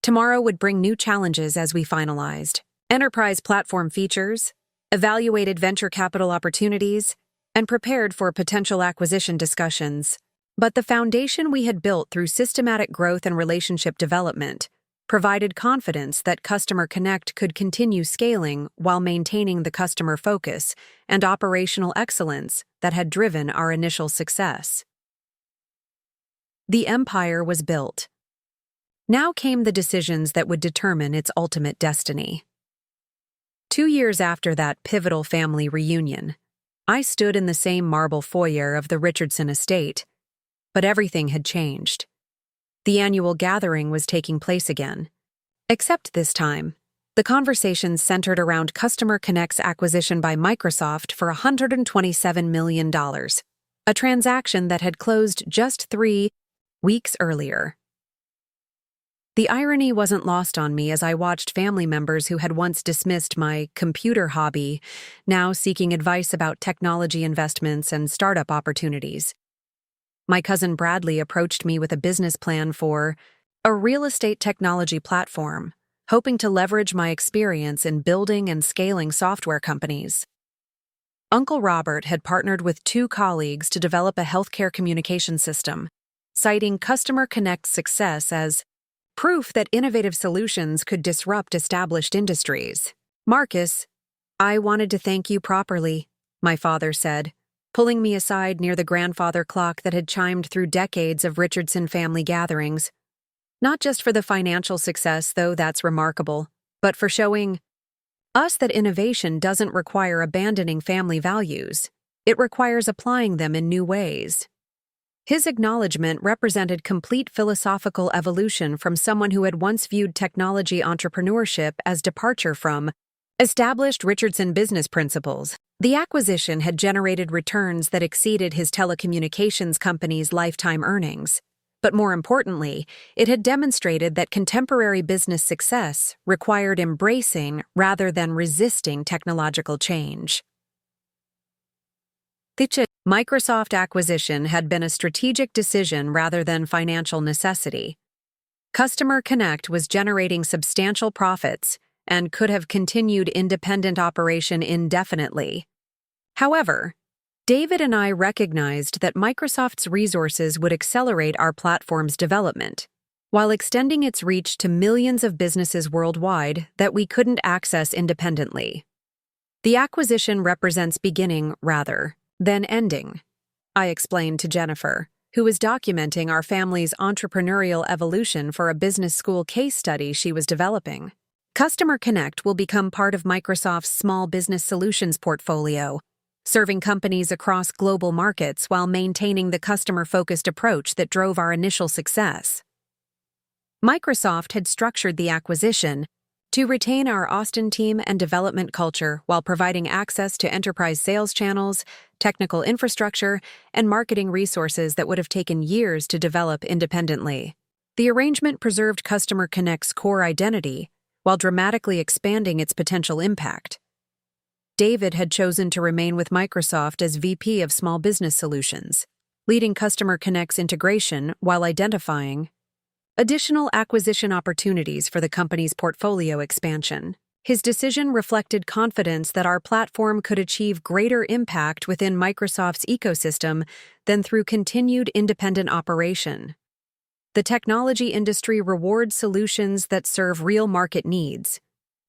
Tomorrow would bring new challenges as we finalized enterprise platform features, evaluated venture capital opportunities, and prepared for potential acquisition discussions. But the foundation we had built through systematic growth and relationship development provided confidence that Customer Connect could continue scaling while maintaining the customer focus and operational excellence that had driven our initial success. The empire was built. Now came the decisions that would determine its ultimate destiny. 2 years after that pivotal family reunion, I stood in the same marble foyer of the Richardson estate, but everything had changed. The annual gathering was taking place again. Except this time, the conversations centered around Customer Connect's acquisition by Microsoft for $127 million, a transaction that had closed just 3 weeks earlier. The irony wasn't lost on me as I watched family members who had once dismissed my computer hobby now seeking advice about technology investments and startup opportunities. My cousin Bradley approached me with a business plan for a real estate technology platform, hoping to leverage my experience in building and scaling software companies. Uncle Robert had partnered with 2 colleagues to develop a healthcare communication system, citing Customer Connect's success as proof that innovative solutions could disrupt established industries. "Marcus, I wanted to thank you properly," my father said, pulling me aside near the grandfather clock that had chimed through decades of Richardson family gatherings. "Not just for the financial success, though that's remarkable, but for showing us that innovation doesn't require abandoning family values. It requires applying them in new ways." His acknowledgement represented complete philosophical evolution from someone who had once viewed technology entrepreneurship as departure from established Richardson business principles. The acquisition had generated returns that exceeded his telecommunications company's lifetime earnings. But more importantly, it had demonstrated that contemporary business success required embracing rather than resisting technological change. The Microsoft acquisition had been a strategic decision rather than financial necessity. Customer Connect was generating substantial profits and could have continued independent operation indefinitely. However, David and I recognized that Microsoft's resources would accelerate our platform's development, while extending its reach to millions of businesses worldwide that we couldn't access independently. The acquisition represents beginning rather than ending, I explained to Jennifer, who was documenting our family's entrepreneurial evolution for a business school case study she was developing. Customer Connect will become part of Microsoft's small business solutions portfolio, serving companies across global markets while maintaining the customer-focused approach that drove our initial success. Microsoft had structured the acquisition to retain our Austin team and development culture while providing access to enterprise sales channels, technical infrastructure, and marketing resources that would have taken years to develop independently. The arrangement preserved Customer Connect's core identity while dramatically expanding its potential impact. David had chosen to remain with Microsoft as VP of Small Business Solutions, leading Customer Connect's integration while identifying additional acquisition opportunities for the company's portfolio expansion. His decision reflected confidence that our platform could achieve greater impact within Microsoft's ecosystem than through continued independent operation. The technology industry rewards solutions that serve real market needs,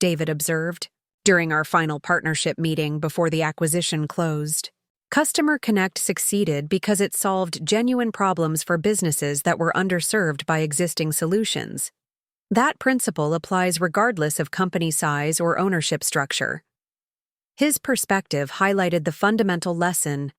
David observed during our final partnership meeting before the acquisition closed. Customer Connect succeeded because it solved genuine problems for businesses that were underserved by existing solutions. That principle applies regardless of company size or ownership structure. His perspective highlighted the fundamental lesson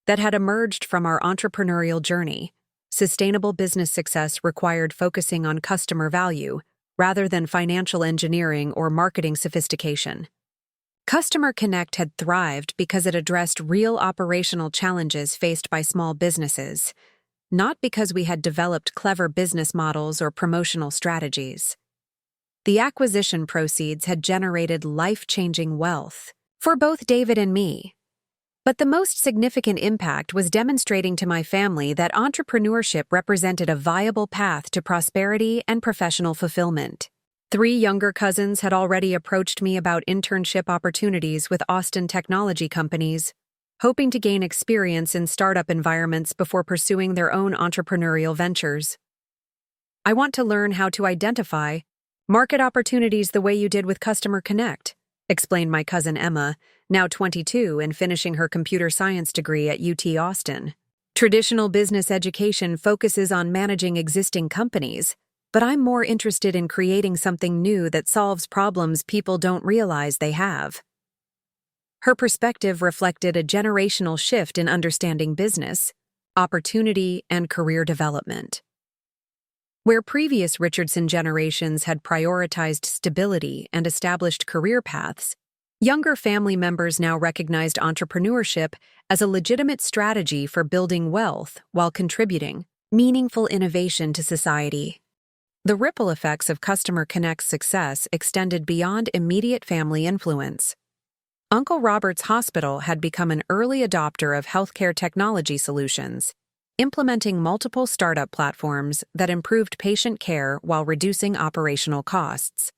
that had emerged from our entrepreneurial journey. Sustainable business success required focusing on customer value rather than financial engineering or marketing sophistication. Customer Connect had thrived because it addressed real operational challenges faced by small businesses, not because we had developed clever business models or promotional strategies. The acquisition proceeds had generated life-changing wealth for both David and me. But the most significant impact was demonstrating to my family that entrepreneurship represented a viable path to prosperity and professional fulfillment. 3 younger cousins had already approached me about internship opportunities with Austin technology companies, hoping to gain experience in startup environments before pursuing their own entrepreneurial ventures. I want to learn how to identify market opportunities the way you did with Customer Connect, explained my cousin Emma, now 22 and finishing her computer science degree at UT Austin. Traditional business education focuses on managing existing companies, but I'm more interested in creating something new that solves problems people don't realize they have. Her perspective reflected a generational shift in understanding business, opportunity, and career development. Where previous Richardson generations had prioritized stability and established career paths, younger family members now recognized entrepreneurship as a legitimate strategy for building wealth while contributing meaningful innovation to society. The ripple effects of Customer Connect's success extended beyond immediate family influence. Uncle Robert's hospital had become an early adopter of healthcare technology solutions, implementing multiple startup platforms that improved patient care while reducing operational costs.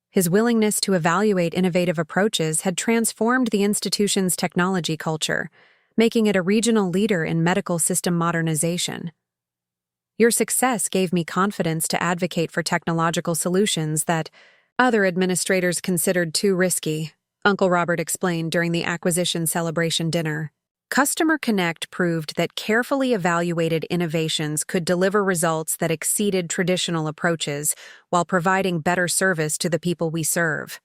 His willingness to evaluate innovative approaches had transformed the institution's technology culture, making it a regional leader in medical system modernization. Your success gave me confidence to advocate for technological solutions that other administrators considered too risky, Uncle Robert explained during the acquisition celebration dinner. Customer Connect proved that carefully evaluated innovations could deliver results that exceeded traditional approaches while providing better service to the people we serve.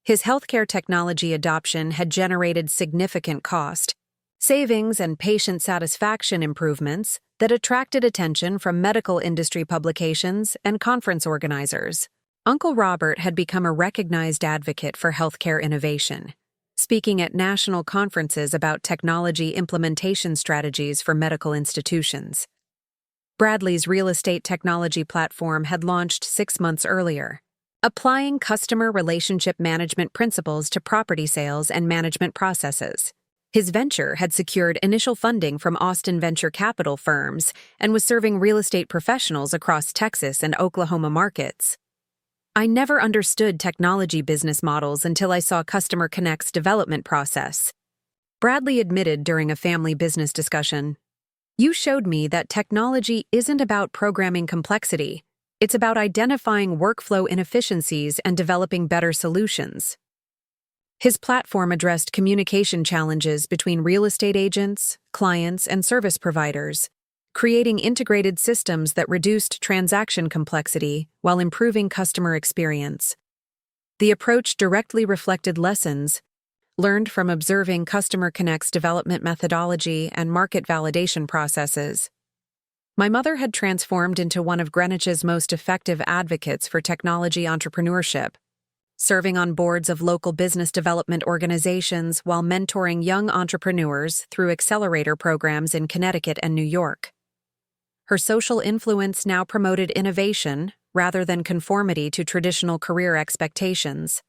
His healthcare technology adoption had generated significant cost savings and patient satisfaction improvements that attracted attention from medical industry publications and conference organizers. Uncle Robert had become a recognized advocate for healthcare innovation, speaking at national conferences about technology implementation strategies for medical institutions. Bradley's real estate technology platform had launched 6 months earlier, applying customer relationship management principles to property sales and management processes. His venture had secured initial funding from Austin venture capital firms and was serving real estate professionals across Texas and Oklahoma markets. I never understood technology business models until I saw Customer Connect's development process, Bradley admitted during a family business discussion. You showed me that technology isn't about programming complexity. It's about identifying workflow inefficiencies and developing better solutions. His platform addressed communication challenges between real estate agents, clients, and service providers, creating integrated systems that reduced transaction complexity while improving customer experience. The approach directly reflected lessons learned from observing Customer Connect's development methodology and market validation processes. My mother had transformed into one of Greenwich's most effective advocates for technology entrepreneurship, serving on boards of local business development organizations while mentoring young entrepreneurs through accelerator programs in Connecticut and New York. Her social influence now promoted innovation rather than conformity to traditional career expectations.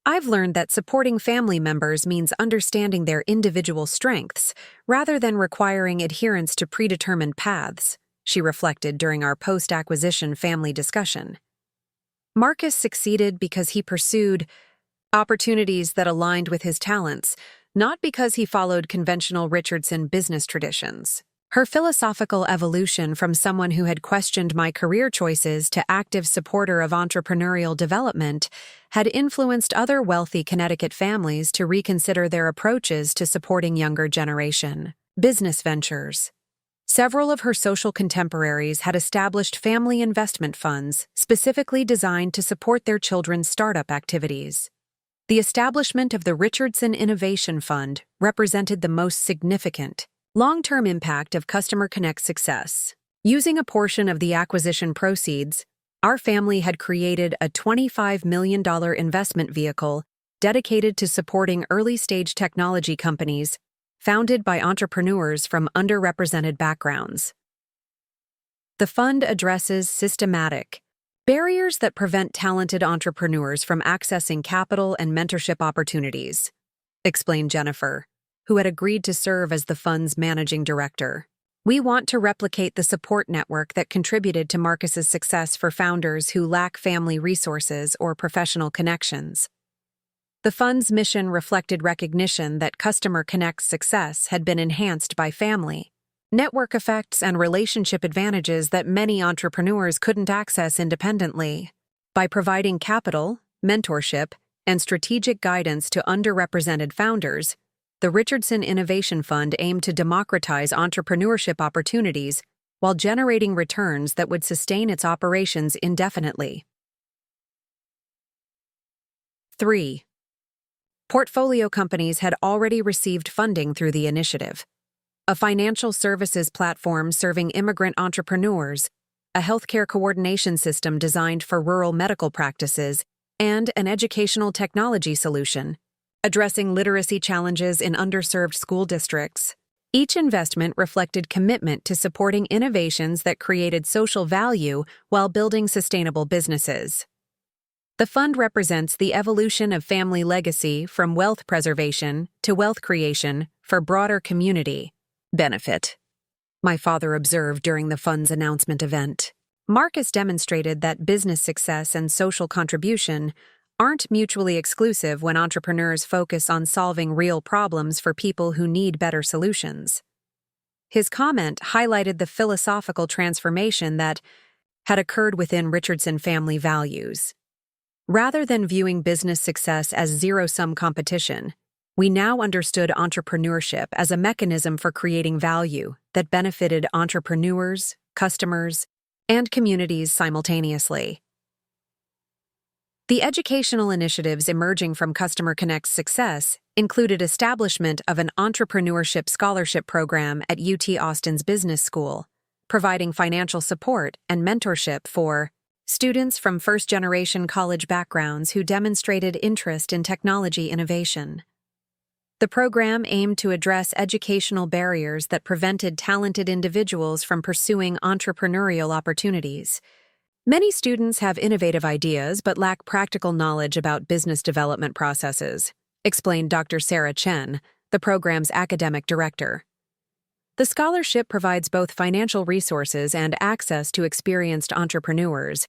I've learned that supporting family members means understanding their individual strengths rather than requiring adherence to predetermined paths, she reflected during our post-acquisition family discussion. Marcus succeeded because he pursued opportunities that aligned with his talents, not because he followed conventional Richardson business traditions. Her philosophical evolution from someone who had questioned my career choices to active supporter of entrepreneurial development had influenced other wealthy Connecticut families to reconsider their approaches to supporting younger generation business ventures. Several of her social contemporaries had established family investment funds specifically designed to support their children's startup activities. The establishment of the Richardson Innovation Fund represented the most significant long-term impact of Customer Connect's success. Using a portion of the acquisition proceeds, our family had created a $25 million investment vehicle dedicated to supporting early-stage technology companies founded by entrepreneurs from underrepresented backgrounds. The fund addresses systematic barriers that prevent talented entrepreneurs from accessing capital and mentorship opportunities, explained Jennifer, who had agreed to serve as the fund's managing director. We want to replicate the support network that contributed to Marcus's success for founders who lack family resources or professional connections. The fund's mission reflected recognition that Customer Connect's success had been enhanced by family, network effects, and relationship advantages that many entrepreneurs couldn't access independently. By providing capital, mentorship, and strategic guidance to underrepresented founders, the Richardson Innovation Fund aimed to democratize entrepreneurship opportunities while generating returns that would sustain its operations indefinitely. 3. Portfolio companies had already received funding through the initiative. A financial services platform serving immigrant entrepreneurs, a healthcare coordination system designed for rural medical practices, and an educational technology solution addressing literacy challenges in underserved school districts. Each investment reflected commitment to supporting innovations that created social value while building sustainable businesses. The fund represents the evolution of family legacy from wealth preservation to wealth creation for broader community benefit, my father observed during the fund's announcement event. Marcus demonstrated that business success and social contribution aren't mutually exclusive when entrepreneurs focus on solving real problems for people who need better solutions. His comment highlighted the philosophical transformation that had occurred within Richardson family values. Rather than viewing business success as zero-sum competition, we now understood entrepreneurship as a mechanism for creating value that benefited entrepreneurs, customers, and communities simultaneously. The educational initiatives emerging from Customer Connect's success included establishment of an entrepreneurship scholarship program at UT Austin's Business School, providing financial support and mentorship for students from first-generation college backgrounds who demonstrated interest in technology innovation. The program aimed to address educational barriers that prevented talented individuals from pursuing entrepreneurial opportunities. Many students have innovative ideas but lack practical knowledge about business development processes, explained Dr. Sarah Chen, the program's academic director. The scholarship provides both financial resources and access to experienced entrepreneurs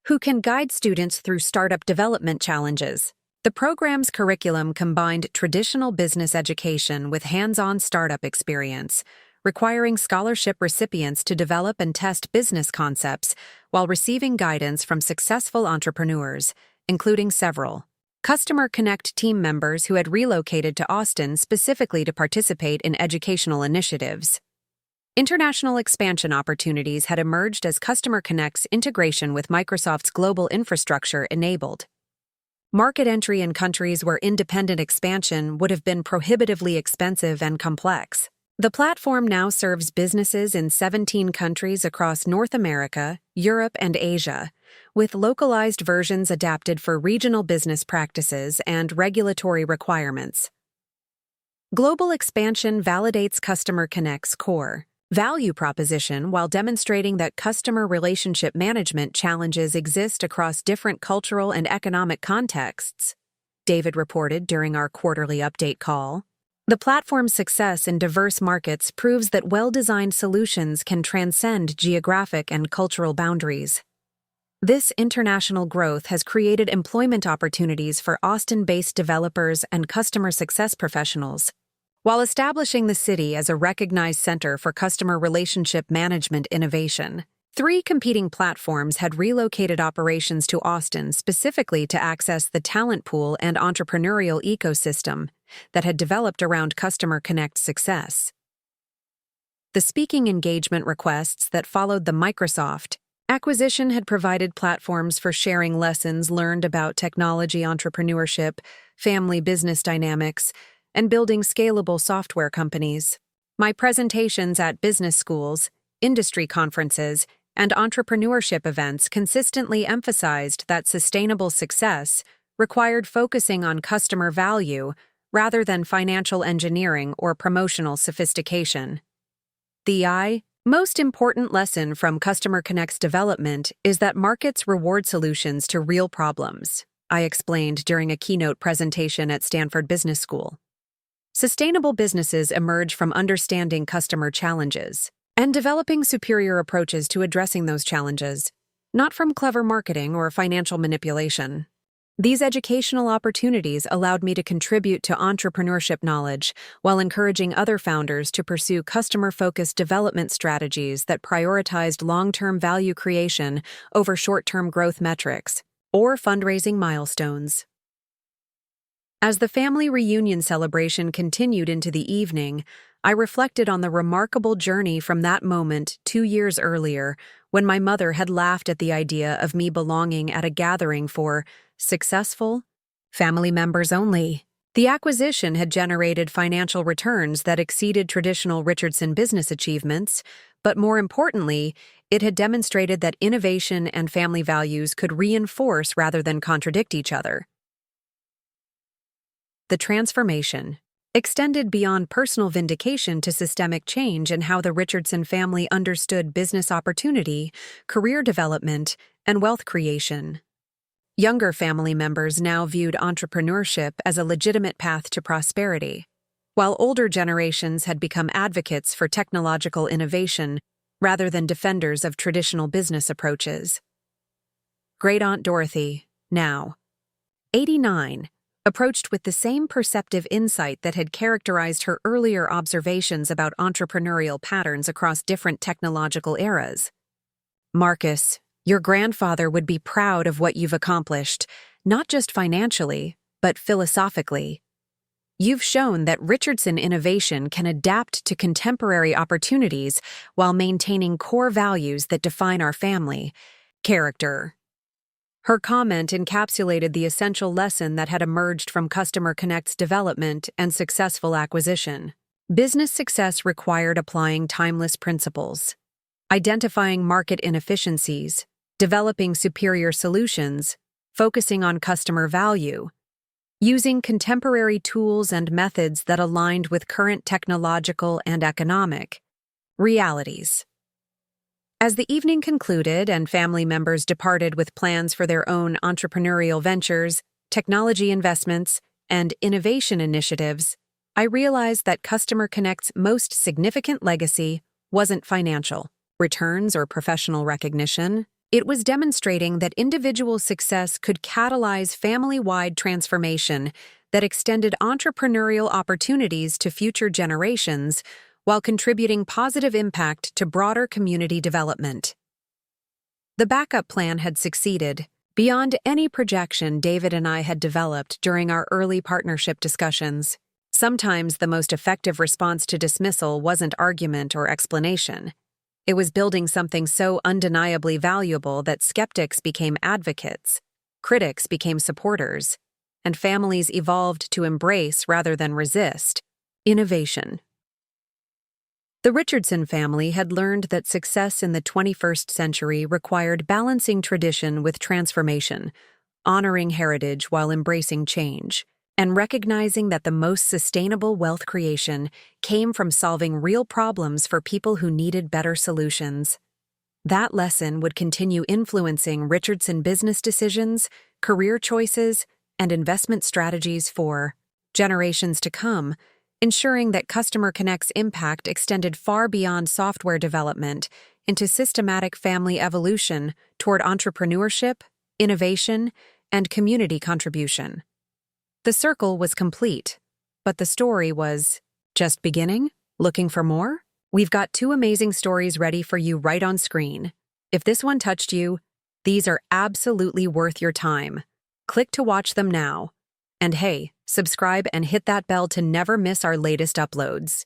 who can guide students through startup development challenges. The program's curriculum combined traditional business education with hands-on startup experience, requiring scholarship recipients to develop and test business concepts while receiving guidance from successful entrepreneurs, including several Customer Connect team members who had relocated to Austin specifically to participate in educational initiatives. International expansion opportunities had emerged as Customer Connect's integration with Microsoft's global infrastructure enabled market entry in countries where independent expansion would have been prohibitively expensive and complex. The platform now serves businesses in 17 countries across North America, Europe, and Asia, with localized versions adapted for regional business practices and regulatory requirements. Global expansion validates Customer Connect's core value proposition while demonstrating that customer relationship management challenges exist across different cultural and economic contexts, David reported during our quarterly update call. The platform's success in diverse markets proves that well-designed solutions can transcend geographic and cultural boundaries. This international growth has created employment opportunities for Austin-based developers and customer success professionals, while establishing the city as a recognized center for customer relationship management innovation. Three competing platforms had relocated operations to Austin specifically to access the talent pool and entrepreneurial ecosystem that had developed around Customer Connect's success. The speaking engagement requests that followed the Microsoft acquisition had provided platforms for sharing lessons learned about technology entrepreneurship, family business dynamics, and building scalable software companies. My presentations at business schools, industry conferences, and entrepreneurship events consistently emphasized that sustainable success required focusing on customer value rather than financial engineering or promotional sophistication. The most important lesson from Customer Connect's development is that markets reward solutions to real problems, I explained during a keynote presentation at Stanford Business School. Sustainable businesses emerge from understanding customer challenges and developing superior approaches to addressing those challenges, not from clever marketing or financial manipulation. These educational opportunities allowed me to contribute to entrepreneurship knowledge while encouraging other founders to pursue customer-focused development strategies that prioritized long-term value creation over short-term growth metrics or fundraising milestones. As the family reunion celebration continued into the evening, I reflected on the remarkable journey from that moment 2 years earlier when my mother had laughed at the idea of me belonging at a gathering for successful family members only. The acquisition had generated financial returns that exceeded traditional Richardson business achievements, but more importantly, it had demonstrated that innovation and family values could reinforce rather than contradict each other. The transformation extended beyond personal vindication to systemic change in how the Richardson family understood business opportunity, career development, and wealth creation. Younger family members now viewed entrepreneurship as a legitimate path to prosperity, while older generations had become advocates for technological innovation rather than defenders of traditional business approaches. Great-Aunt Dorothy, now 89, approached with the same perceptive insight that had characterized her earlier observations about entrepreneurial patterns across different technological eras. Marcus, your grandfather would be proud of what you've accomplished, not just financially, but philosophically. You've shown that Richardson innovation can adapt to contemporary opportunities while maintaining core values that define our family: character. Her comment encapsulated the essential lesson that had emerged from Customer Connect's development and successful acquisition. Business success required applying timeless principles, identifying market inefficiencies, developing superior solutions, focusing on customer value, using contemporary tools and methods that aligned with current technological and economic realities. As the evening concluded and family members departed with plans for their own entrepreneurial ventures, technology investments, and innovation initiatives, I realized that Customer Connect's most significant legacy wasn't financial returns or professional recognition. It was demonstrating that individual success could catalyze family-wide transformation that extended entrepreneurial opportunities to future generations while contributing positive impact to broader community development. The backup plan had succeeded, beyond any projection David and I had developed during our early partnership discussions. Sometimes the most effective response to dismissal wasn't argument or explanation. It was building something so undeniably valuable that skeptics became advocates, critics became supporters, and families evolved to embrace rather than resist innovation. The Richardson family had learned that success in the 21st century required balancing tradition with transformation, honoring heritage while embracing change, and recognizing that the most sustainable wealth creation came from solving real problems for people who needed better solutions. That lesson would continue influencing Richardson business decisions, career choices, and investment strategies for generations to come, ensuring that Customer Connect's impact extended far beyond software development into systematic family evolution toward entrepreneurship, innovation, and community contribution. The circle was complete, but the story was Just beginning? Looking for more? We've got two amazing stories ready for you right on screen. If this one touched you, these are absolutely worth your time. Click to watch them now. And hey, subscribe and hit that bell to never miss our latest uploads.